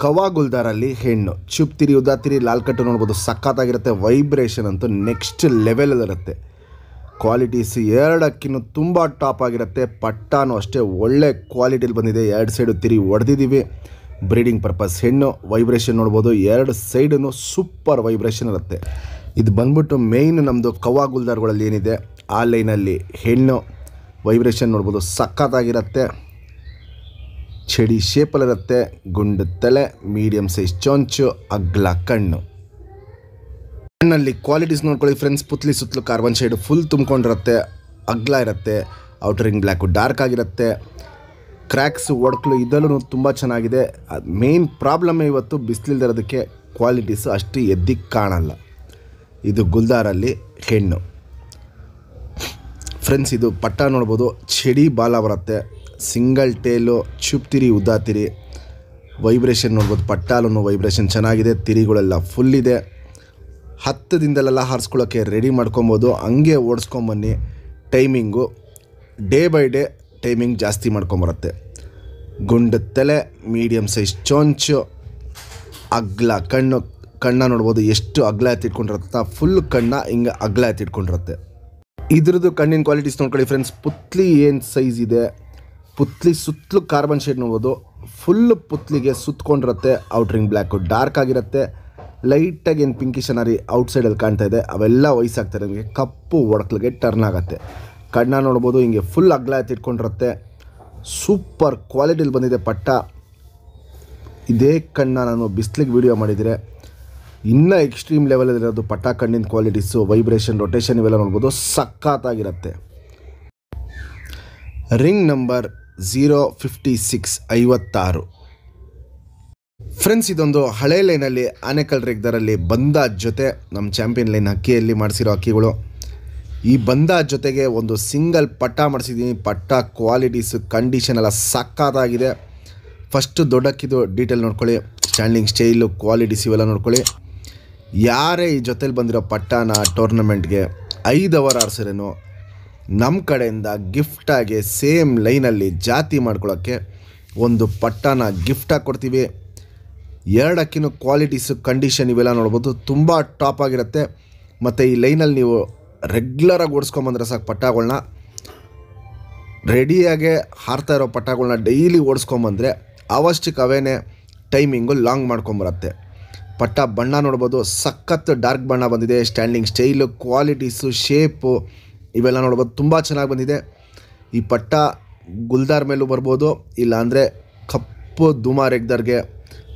ಕವಾ ಗುಲ್ದಾರಲ್ಲಿ ಹೆಣ್ಣು. ಚುಪ್ತಿರಿ ಉದಾತಿರಿ ಲಾಲ್ ಕಟ್ಟು ನೋಡ್ಬೋದು, ಸಖತ್ತಾಗಿರುತ್ತೆ. ವೈಬ್ರೇಷನ್ ಅಂತೂ ನೆಕ್ಸ್ಟ್ ಲೆವೆಲಲ್ಲಿರುತ್ತೆ. ಕ್ವಾಲಿಟೀಸ್ ಎರಡಕ್ಕಿನ್ನೂ ತುಂಬ ಟಾಪ್ ಆಗಿರುತ್ತೆ. ಪಟ್ಟಾನು ಅಷ್ಟೇ ಒಳ್ಳೆ ಕ್ವಾಲಿಟಿಲಿ ಬಂದಿದೆ. ಎರಡು ಸೈಡು ತಿರಿ ಹೊಡೆದಿದ್ದೀವಿ. ಬ್ರೀಡಿಂಗ್ ಪರ್ಪಸ್ ಹೆಣ್ಣು. ವೈಬ್ರೇಷನ್ ನೋಡ್ಬೋದು, ಎರಡು ಸೈಡೂ ಸೂಪರ್ ವೈಬ್ರೇಷನ್ ಇರುತ್ತೆ. ಇದು ಬಂದ್ಬಿಟ್ಟು ಮೇಯ್ನ್ ನಮ್ಮದು ಕವಾ ಗುಲ್ದಾರ್ಗಳಲ್ಲಿ ಏನಿದೆ ಆ ಲೈನಲ್ಲಿ ಹೆಣ್ಣು. ವೈಬ್ರೇಷನ್ ನೋಡ್ಬೋದು, ಸಖತ್ತಾಗಿರುತ್ತೆ. ಚಡಿ ಶೇಪಲ್ಲಿರುತ್ತೆ. ಗುಂಡು ತಲೆ, ಮೀಡಿಯಮ್ ಸೈಜ್ ಚೊಂಚು, ಅಗ್ಲ ಕಣ್ಣು. ಕಣ್ಣಲ್ಲಿ ಕ್ವಾಲಿಟೀಸ್ ನೋಡ್ಕೊಳ್ಳಿ ಫ್ರೆಂಡ್ಸ್. ಪುತ್ಲಿ ಸುತ್ತಲೂ ಕಾರ್ಬನ್ ಶೇಡು ಫುಲ್ ತುಂಬ್ಕೊಂಡಿರುತ್ತೆ, ಅಗ್ಲ ಇರುತ್ತೆ. ಔಟರಿಂಗ್ ಬ್ಲ್ಯಾಕು ಡಾರ್ಕ್ ಆಗಿರುತ್ತೆ. ಕ್ರ್ಯಾಕ್ಸು ಒಡ್ಕಲು ಇದೆಲ್ಲೂ ತುಂಬ ಚೆನ್ನಾಗಿದೆ. ಮೇನ್ ಪ್ರಾಬ್ಲಮ್ ಇವತ್ತು ಬಿಸಿಲಿಲ್ದಿರೋದಕ್ಕೆ ಕ್ವಾಲಿಟೀಸು ಅಷ್ಟು ಎದ್ದಿಗೆ ಕಾಣಲ್ಲ. ಇದು ಗುಲ್ದಾರಲ್ಲಿ ಹೆಣ್ಣು ಫ್ರೆಂಡ್ಸ್. ಇದು ಪಟ್ಟ ನೋಡ್ಬೋದು, ಚಡಿ ಬಾಲ ಬರುತ್ತೆ. ಸಿಂಗಲ್ ಟೇಲು, ಚುಪ್ತಿರಿ ಉದ್ದಾತಿರಿ. ವೈಬ್ರೇಷನ್ ನೋಡ್ಬೋದು, ಪಟ್ಟಾಲೂ ವೈಬ್ರೇಷನ್ ಚೆನ್ನಾಗಿದೆ. ತಿರಿಗಳೆಲ್ಲ ಫುಲ್ ಇದೆ. 10 ದಿನದಲ್ಲೆಲ್ಲ ಹಾರಿಸ್ಕೊಳ್ಳೋಕ್ಕೆ ರೆಡಿ ಮಾಡ್ಕೊಬೋದು. ಹಂಗೆ ಓಡಿಸ್ಕೊಂಬನ್ನಿ. Timing day by day timing ಜಾಸ್ತಿ ಮಾಡ್ಕೊಂಬರುತ್ತೆ. ಗುಂಡು ತಲೆ, ಮೀಡಿಯಮ್ ಸೈಜ್ ಚೊಂಚು, ಅಗ್ಲ ಕಣ್ಣು. ಕಣ್ಣ ನೋಡ್ಬೋದು ಎಷ್ಟು ಅಗ್ಲ ಎತ್ತಿಟ್ಕೊಂಡಿರುತ್ತೆ. ಫುಲ್ ಕಣ್ಣ ಹಿಂಗೆ ಅಗ್ಲ ಎತ್ತಿಟ್ಕೊಂಡಿರುತ್ತೆ. ಇದ್ರದ್ದು ಕಣ್ಣಿನ ಕ್ವಾಲಿಟೀಸ್ ನೋಡ್ಕೊಳ್ಳಿ ಫ್ರೆಂಡ್ಸ್. ಪುತ್ಲಿ ಏನು ಸೈಜ್ ಇದೆ, ಪುತ್ಲಿ ಸುತ್ತಲೂ ಕಾರ್ಬನ್ ಶೇಡ್ ನೋಡ್ಬೋದು. ಫುಲ್ ಪುತ್ಲಿಗೆ ಸುತ್ತಕೊಂಡಿರುತ್ತೆ. ಔಟ್ರಿಂಗ್ ಬ್ಲ್ಯಾಕು ಡಾರ್ಕ್ ಆಗಿರುತ್ತೆ. ಲೈಟಾಗಿ ಏನು ಪಿಂಕಿಶ್ ಅನಾರಿ ಔಟ್ಸೈಡಲ್ಲಿ ಕಾಣ್ತಾ ಇದೆ, ಅವೆಲ್ಲ ವಯಸ್ಸಾಗ್ತಾರೆ. ನಿಮಗೆ ಕಪ್ಪು ಒಡಕಲಿಗೆ ಟರ್ನ್ ಆಗುತ್ತೆ. ಕಣ್ಣ ನೋಡ್ಬೋದು, ಹಿಂಗೆ ಫುಲ್ ಅಗ್ಲ ಎತ್ತಿಟ್ಕೊಂಡಿರುತ್ತೆ. ಸೂಪರ್ ಕ್ವಾಲಿಟಿಲಿ ಬಂದಿದೆ ಪಟ್ಟ. ಇದೇ ಕಣ್ಣ ನಾನು ಬಿಸ್ಲಿಗೆ ವೀಡಿಯೋ ಮಾಡಿದರೆ ಇನ್ನೂ ಎಕ್ಸ್ಟ್ರೀಮ್ ಲೆವೆಲಲ್ಲಿರೋದು ಪಟ್ಟ ಕಣ್ಣಿನ ಕ್ವಾಲಿಟೀಸು. ವೈಬ್ರೇಷನ್, ರೊಟೇಷನ್ ಇವೆಲ್ಲ ನೋಡ್ಬೋದು, ಸಖತ್ತಾಗಿರುತ್ತೆ. Ring number 056 56 friends. ಇದೊಂದು ಹಳೆ ಲೈನಲ್ಲಿ ಆನೆಕಲ್ ರೇಗ್ದಾರಲ್ಲಿ ಬಂದ ಜೊತೆ ನಮ್ಮ ಚಾಂಪಿಯನ್ ಲೈನ್ ಅಕ್ಕಿಯಲ್ಲಿ ಮಾಡಿಸಿರೋ ಅಕ್ಕಿಗಳು. ಈ ಬಂದ ಜೊತೆಗೆ ಒಂದು ಸಿಂಗಲ್ ಪಟ್ಟ ಮಾಡಿಸಿದ್ದೀನಿ. ಪಟ್ಟ ಕ್ವಾಲಿಟೀಸು ಕಂಡೀಷನ್ ಎಲ್ಲ ಸಕ್ಕತ್ತಾಗಿದೆ. ಫಸ್ಟು ದೊಡ್ಡಕ್ಕಿದು ಡೀಟೇಲ್ ನೋಡ್ಕೊಳ್ಳಿ. ಸ್ಟ್ಯಾಂಡಿಂಗ್ ಸ್ಟೈಲು, ಕ್ವಾಲಿಟೀಸ್ ಇವೆಲ್ಲ ನೋಡ್ಕೊಳ್ಳಿ. ಯಾರೇ ಈ ಜೊತೇಲಿ ಬಂದಿರೋ ಪಟ್ಟನ ಟೂರ್ನಮೆಂಟ್ಗೆ 5 ಅವರ್ ಆಡ್ಸಿರೇನು ನಮ್ಮ ಕಡೆಯಿಂದ ಗಿಫ್ಟಾಗಿ ಸೇಮ್ ಲೈನಲ್ಲಿ ಜಾತಿ ಮಾಡ್ಕೊಳ್ಳೋಕ್ಕೆ ಒಂದು ಪಟ್ಟನ ಗಿಫ್ಟಾಗಿ ಕೊಡ್ತೀವಿ. ಎರಡಕ್ಕಿನ್ನೂ ಕ್ವಾಲಿಟೀಸು, ಕಂಡೀಷನ್ ಇವೆಲ್ಲ ನೋಡ್ಬೋದು, ತುಂಬ ಟಾಪ್ ಆಗಿರುತ್ತೆ. ಮತ್ತು ಈ ಲೈನಲ್ಲಿ ನೀವು ರೆಗ್ಯುಲರಾಗಿ ಓಡಿಸ್ಕೊಂಬಂದ್ರೆ ಸಾಕು. ಪಟ್ಟಗಳನ್ನ ರೆಡಿಯಾಗೆ ಹಾರ್ತಾ ಇರೋ ಪಟ್ಟಗಳನ್ನ ಡೈಲಿ ಓಡಿಸ್ಕೊಂಬಂದರೆ ಅವಷ್ಟಕ್ಕೆ ಅವೇನೇ ಟೈಮಿಂಗು ಲಾಂಗ್ ಮಾಡ್ಕೊಂಬರುತ್ತೆ. ಪಟ್ಟ ಬಣ್ಣ ನೋಡ್ಬೋದು, ಸಖತ್ ಡಾರ್ಕ್ ಬಣ್ಣ ಬಂದಿದೆ. ಸ್ಟ್ಯಾಂಡಿಂಗ್ ಸ್ಟೈಲು, ಕ್ವಾಲಿಟೀಸು, ಶೇಪು ಇವೆಲ್ಲ ನೋಡ್ಬೋದು, ತುಂಬ ಚೆನ್ನಾಗಿ ಬಂದಿದೆ. ಈ ಪಟ್ಟ ಗುಲ್ದಾರ್ ಮೇಲೂ ಬರ್ಬೋದು, ಇಲ್ಲಾಂದರೆ ಕಪ್ಪು ದುಮಾರ್ ಎಗ್ದಾರ್ಗೆ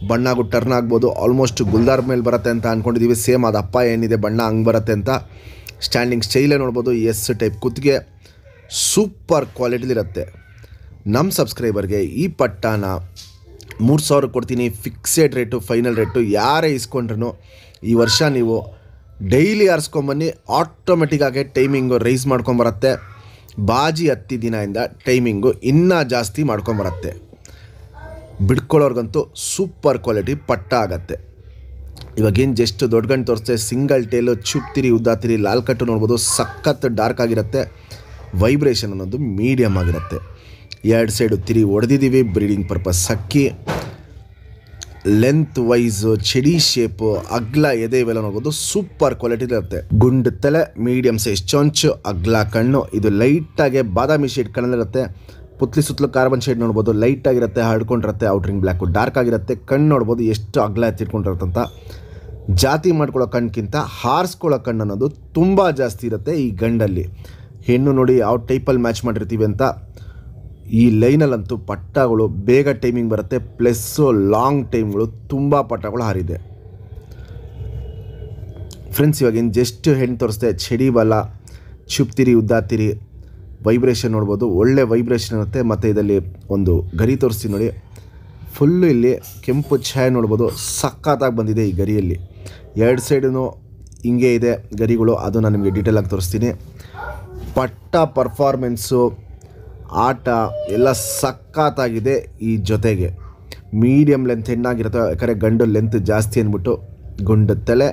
ಬಣ್ಣಗೂ ಟರ್ನ್ ಆಗ್ಬೋದು. ಆಲ್ಮೋಸ್ಟ್ ಗುಲ್ದಾರ್ ಮೇಲೆ ಬರುತ್ತೆ ಅಂತ ಅಂದ್ಕೊಂಡಿದ್ದೀವಿ. ಸೇಮ್ ಅದು ಅಪ್ಪ ಏನಿದೆ ಬಣ್ಣ ಹಂಗೆ ಬರುತ್ತೆ ಅಂತ. ಸ್ಟ್ಯಾಂಡಿಂಗ್ ಸ್ಟೈಲೇ ನೋಡ್ಬೋದು, ಎಸ್ ಟೈಪ್ ಕುತ್ತಿಗೆ, ಸೂಪರ್ ಕ್ವಾಲಿಟಿಲಿರುತ್ತೆ. ನಮ್ಮ ಸಬ್ಸ್ಕ್ರೈಬರ್ಗೆ ಈ ಪಟ್ಟನ 3000 ಕೊಡ್ತೀನಿ. Fixed rate, final rate. ಯಾರೇ ಇಸ್ಕೊಂಡ್ರೂ ಈ ವರ್ಷ ನೀವು ಡೈಲಿ ಆರಿಸ್ಕೊಂಬನ್ನಿ. ಆಟೋಮೆಟಿಕ್ಕಾಗಿ ಟೈಮಿಂಗು ರೈಸ್ ಮಾಡ್ಕೊಂಬರುತ್ತೆ. ಬಾಜಿ 10 ದಿನದಿಂದ ಟೈಮಿಂಗು ಇನ್ನೂ ಜಾಸ್ತಿ ಮಾಡ್ಕೊಂಬರುತ್ತೆ. ಬಿಡ್ಕೊಳ್ಳೋರ್ಗಂತೂ ಸೂಪರ್ ಕ್ವಾಲಿಟಿ ಪಟ್ಟ ಆಗತ್ತೆ. ಇವಾಗೇನು ಜಸ್ಟ್ ದೊಡ್ಡ ಗಂಟು ತೋರಿಸ್ತೆ. ಸಿಂಗಲ್ ಟೇಲು, ಚುಪ್ತಿರಿ ಉದ್ದಾತಿರಿ, ಲಾಲ್ ಕಟ್ಟು ನೋಡ್ಬೋದು, ಸಖತ್ ಡಾರ್ಕ್ ಆಗಿರುತ್ತೆ. ವೈಬ್ರೇಷನ್ ಅನ್ನೋದು ಮೀಡಿಯಮ್ ಆಗಿರುತ್ತೆ. ಎರಡು ಸೈಡು ತಿರಿ ಹೊಡೆದಿದ್ದೀವಿ. ಬ್ರೀಡಿಂಗ್ ಪರ್ಪಸ್ ಅಕ್ಕಿ. ಲೆಂತ್ ವೈಸು, ಚಡಿ ಶೇಪು, ಅಗ್ಲ ಎದೆ ಇವೆಲ್ಲ ನೋಡ್ಬೋದು, ಸೂಪರ್ ಕ್ವಾಲಿಟಿ ಇರುತ್ತೆ. ಗುಂಡು ತಲೆ, ಮೀಡಿಯಮ್ ಸೈಜ್ ಚೊಂಚು, ಅಗ್ಲ ಕಣ್ಣು. ಇದು ಲೈಟಾಗಿ ಬಾದಾಮಿ ಶೇಡ್ ಕಣ್ಣಲ್ಲಿರುತ್ತೆ. ಪುತ್ಲಿ ಸುತ್ತಲೂ ಕಾರ್ಬನ್ ಶೇಡ್ ನೋಡ್ಬೋದು, ಲೈಟಾಗಿರುತ್ತೆ, ಹರಡ್ಕೊಂಡಿರುತ್ತೆ. ಔಟ್ರಿಂಗ್ ಬ್ಲ್ಯಾಕು ಡಾರ್ಕ್ ಆಗಿರುತ್ತೆ. ಕಣ್ಣು ನೋಡ್ಬೋದು ಎಷ್ಟು ಅಗ್ಲ ಎತ್ತಿಟ್ಕೊಂಡಿರುತ್ತಂತ. ಜಾತಿ ಮಾಡ್ಕೊಳ್ಳೋ ಕಣ್ಣಿಗಿಂತ ಹಾರಿಸ್ಕೊಳ್ಳೋ ಕಣ್ಣು ಅನ್ನೋದು ತುಂಬ ಜಾಸ್ತಿ ಇರುತ್ತೆ ಈ ಗಂಡಲ್ಲಿ. ಹೆಣ್ಣು ನೋಡಿ ಯಾವ ಟೈಪಲ್ಲಿ ಮ್ಯಾಚ್ ಮಾಡಿರ್ತೀವಿ ಅಂತ ಈ ಲೈನಲ್ಲಂತೂ ಪಟ್ಟಗಳು ಬೇಗ ಟೈಮಿಂಗ್ ಬರುತ್ತೆ, ಪ್ಲಸ್ಸು ಲಾಂಗ್ ಟೈಮ್ಗಳು ತುಂಬ ಪಟ್ಟಗಳು ಹಾರಿದೆ ಫ್ರೆಂಡ್ಸ್. ಇವಾಗಿನ ಜಸ್ಟ್ ಹೆಣ್ಣು ತೋರಿಸ್ದೆ, ಚಡಿ ಬಲ, ಚುಪ್ತಿರಿ, ಉದ್ದಾತಿರಿ, ವೈಬ್ರೇಷನ್ ನೋಡ್ಬೋದು, ಒಳ್ಳೆ ವೈಬ್ರೇಷನ್ ಇರುತ್ತೆ. ಮತ್ತು ಇದರಲ್ಲಿ ಒಂದು ಗರಿ ತೋರಿಸ್ತೀನಿ ನೋಡಿ, ಫುಲ್ಲು ಇಲ್ಲಿ ಕೆಂಪು ಛಾಯೆ ನೋಡ್ಬೋದು, ಸಖತ್ತಾಗಿ ಬಂದಿದೆ ಈ ಗರಿಯಲ್ಲಿ. ಎರಡು ಸೈಡೂ ಹಿಂಗೆ ಇದೆ ಗರಿಗಳು, ಅದು ನಾನು ನಿಮಗೆ ಡೀಟೇಲಾಗಿ ತೋರಿಸ್ತೀನಿ. ಪಟ್ಟ ಪರ್ಫಾರ್ಮೆನ್ಸು, ಆಟ ಎಲ್ಲ ಸಖತ್ತಾಗಿದೆ. ಈ ಜೊತೆಗೆ ಮೀಡಿಯಮ್ ಲೆಂತ್ ಹೆಣ್ಣಾಗಿರುತ್ತೆ, ಯಾಕಂದರೆ ಗಂಡು ಲೆಂತ್ ಜಾಸ್ತಿ ಅಂದ್ಬಿಟ್ಟು ಗುಂಡು ತಲೆ,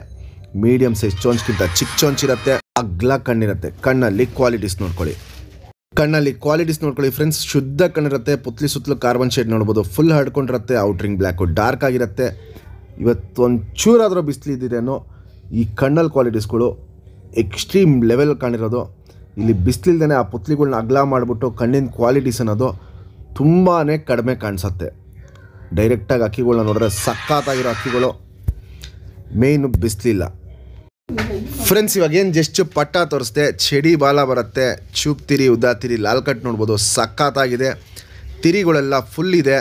ಮೀಡಿಯಮ್ ಸೈಜ್ ಚೋಂಚ್ಗಿಂತ ಚಿಕ್ಕ ಚೋಂಚಿರುತ್ತೆ, ಅಗ್ಲ ಕಣ್ಣಿರುತ್ತೆ. ಕಣ್ಣಲ್ಲಿ ಕ್ವಾಲಿಟೀಸ್ ನೋಡ್ಕೊಳ್ಳಿ, ಫ್ರೆಂಡ್ಸ್. ಶುದ್ಧ ಕಣ್ಣಿರುತ್ತೆ, ಪುತ್ಲಿ ಸುತ್ತಲೂ ಕಾರ್ಬನ್ ಶೇಡ್ ನೋಡ್ಬೋದು, ಫುಲ್ ಹರ್ಡ್ಕೊಂಡಿರುತ್ತೆ, ಔಟ್ರಿಂಗ್ ಬ್ಲ್ಯಾಕು ಡಾರ್ಕ್ ಆಗಿರುತ್ತೆ. ಇವತ್ತು ಒಂಚೂರಾದರೂ ಬಿಸಿಲಿದ್ದೇನೋ ಈ ಕಣ್ಣಲ್ಲಿ ಕ್ವಾಲಿಟೀಸ್ಗಳು ಎಕ್ಸ್ಟ್ರೀಮ್ ಲೆವೆಲ್ ಕಾಣಿರೋದು. ಇಲ್ಲಿ ಬಿಸಿಲಿಲ್ದೇ ಆ ಪುತ್ಲಿಗಳನ್ನ ಅಗಲ ಮಾಡಿಬಿಟ್ಟು ಕಣ್ಣಿನ ಕ್ವಾಲಿಟೀಸ್ ಅನ್ನೋದು ತುಂಬಾ ಕಡಿಮೆ ಕಾಣಿಸುತ್ತೆ. ಡೈರೆಕ್ಟಾಗಿ ಅಕ್ಕಿಗಳನ್ನ ನೋಡಿದ್ರೆ ಸಖತ್ತಾಗಿರೋ ಅಕ್ಕಿಗಳು, ಮೇಯ್ನು ಬಿಸಿಲಿಲ್ಲ ಫ್ರೆಂಡ್ಸ್. ಇವಾಗೇನು ಜಸ್ಟ್ ಪಟ್ಟ ತೋರಿಸ್ದೆ, ಚಡಿ ಬಾಲ ಬರುತ್ತೆ, ಚೂಪ್ ತಿರಿ, ಉದ್ದಾ ತಿರಿ, ಲಾಲ್ ಕಟ್ ನೋಡ್ಬೋದು, ಸಖತ್ತಾಗಿದೆ. ತಿರಿಗಳೆಲ್ಲ ಫುಲ್ ಇದೆ.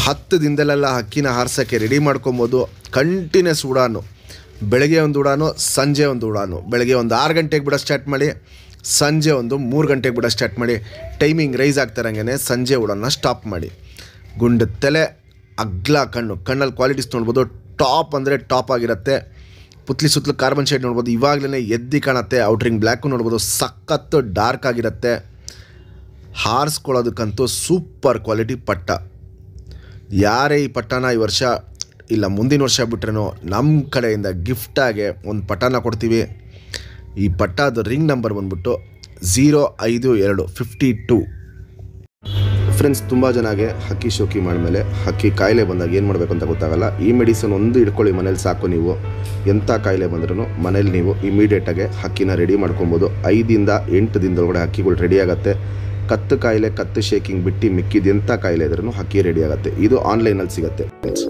10 ದಿನದಲ್ಲೆಲ್ಲ ಹಕ್ಕಿನ ಹಾರ್ಸೋಕ್ಕೆ ರೆಡಿ ಮಾಡ್ಕೊಬೋದು. ಕಂಟಿನ್ಯೂಸ್ ಉಡಾನು, ಬೆಳಗ್ಗೆ ಒಂದು ಉಡಾನು, ಸಂಜೆ ಒಂದು ಉಡಾನು. ಬೆಳಗ್ಗೆ ಒಂದು 6 ಗಂಟೆಗೆ ಬಿಡೋ ಸ್ಟಾರ್ಟ್ ಮಾಡಿ, ಸಂಜೆ ಒಂದು 3 ಗಂಟೆಗೆ ಬಿಡೋ ಸ್ಟಾರ್ಟ್ ಮಾಡಿ. ಟೈಮಿಂಗ್ ರೈಸ್ ಆಗ್ತಾರಂಗೆ ಸಂಜೆ ಉಡಾನ ಸ್ಟಾಪ್ ಮಾಡಿ. ಗುಂಡು ತಲೆ, ಅಗ್ಲ ಕಣ್ಣು, ಕಣ್ಣಲ್ಲಿ ಕ್ವಾಲಿಟೀಸ್ ನೋಡ್ಬೋದು, ಟಾಪ್ ಅಂದರೆ ಟಾಪ್ ಆಗಿರುತ್ತೆ. ಪುತ್ಲಿ ಸುತ್ತಲೂ ಕಾರ್ಬನ್ ಶೇಡ್ ನೋಡ್ಬೋದು, ಇವಾಗಲೇ ಎದ್ದಿ ಕಾಣುತ್ತೆ. ಔಟ್ರಿಂಗ್ ಬ್ಲ್ಯಾಕು ನೋಡ್ಬೋದು, ಸಖತ್ತು ಡಾರ್ಕ್ ಆಗಿರುತ್ತೆ. ಹಾರಿಸ್ಕೊಳ್ಳೋದಕ್ಕಂತೂ ಸೂಪರ್ ಕ್ವಾಲಿಟಿ ಪಟ್ಟ. ಯಾರೇ ಈ ಪಟ್ಟನ ಈ ವರ್ಷ ಇಲ್ಲ ಮುಂದಿನ ವರ್ಷ ಬಿಟ್ರೇನೋ ನಮ್ಮ ಕಡೆಯಿಂದ ಗಿಫ್ಟಾಗೆ ಒಂದು ಪಟ್ಟನ ಕೊಡ್ತೀವಿ. ಈ ಪಟ್ಟದ ರಿಂಗ್ ನಂಬರ್ ಬಂದ್ಬಿಟ್ಟು 05252 ಫ್ರೆಂಡ್ಸ್. ತುಂಬ ಜನಗೆ ಹಕ್ಕಿ ಶೋಕಿ ಮಾಡಿದ್ಮೇಲೆ ಹಕ್ಕಿ ಕಾಯಿಲೆ ಬಂದಾಗ ಏನು ಮಾಡಬೇಕು ಅಂತ ಗೊತ್ತಾಗಲ್ಲ. ಈ ಮೆಡಿಸನ್ ಒಂದು ಇಟ್ಕೊಳ್ಳಿ ಮನೇಲಿ ಸಾಕು. ನೀವು ಎಂಥ ಕಾಯಿಲೆ ಬಂದ್ರೂ ಮನೇಲಿ ನೀವು ಇಮಿಡಿಯೇಟಾಗಿ ಹಕ್ಕಿನ ರೆಡಿ ಮಾಡ್ಕೊಬೋದು. 5 ದಿಂದ 8 ದಿನದೊಳಗಡೆ ಹಕ್ಕಿಗಳು ರೆಡಿ ಆಗುತ್ತೆ. ಕತ್ತು ಕಾಯಿಲೆ, ಕತ್ತು ಶೇಕಿಂಗ್ ಬಿಟ್ಟು ಮಿಕ್ಕಿದ ಎಂಥ ಕಾಯಿಲೆ ಇದ್ರೂ ಹಕ್ಕಿ ರೆಡಿ ಆಗುತ್ತೆ. ಇದು ಆನ್ಲೈನಲ್ಲಿ ಸಿಗುತ್ತೆ ಫ್ರೆಂಡ್ಸ್.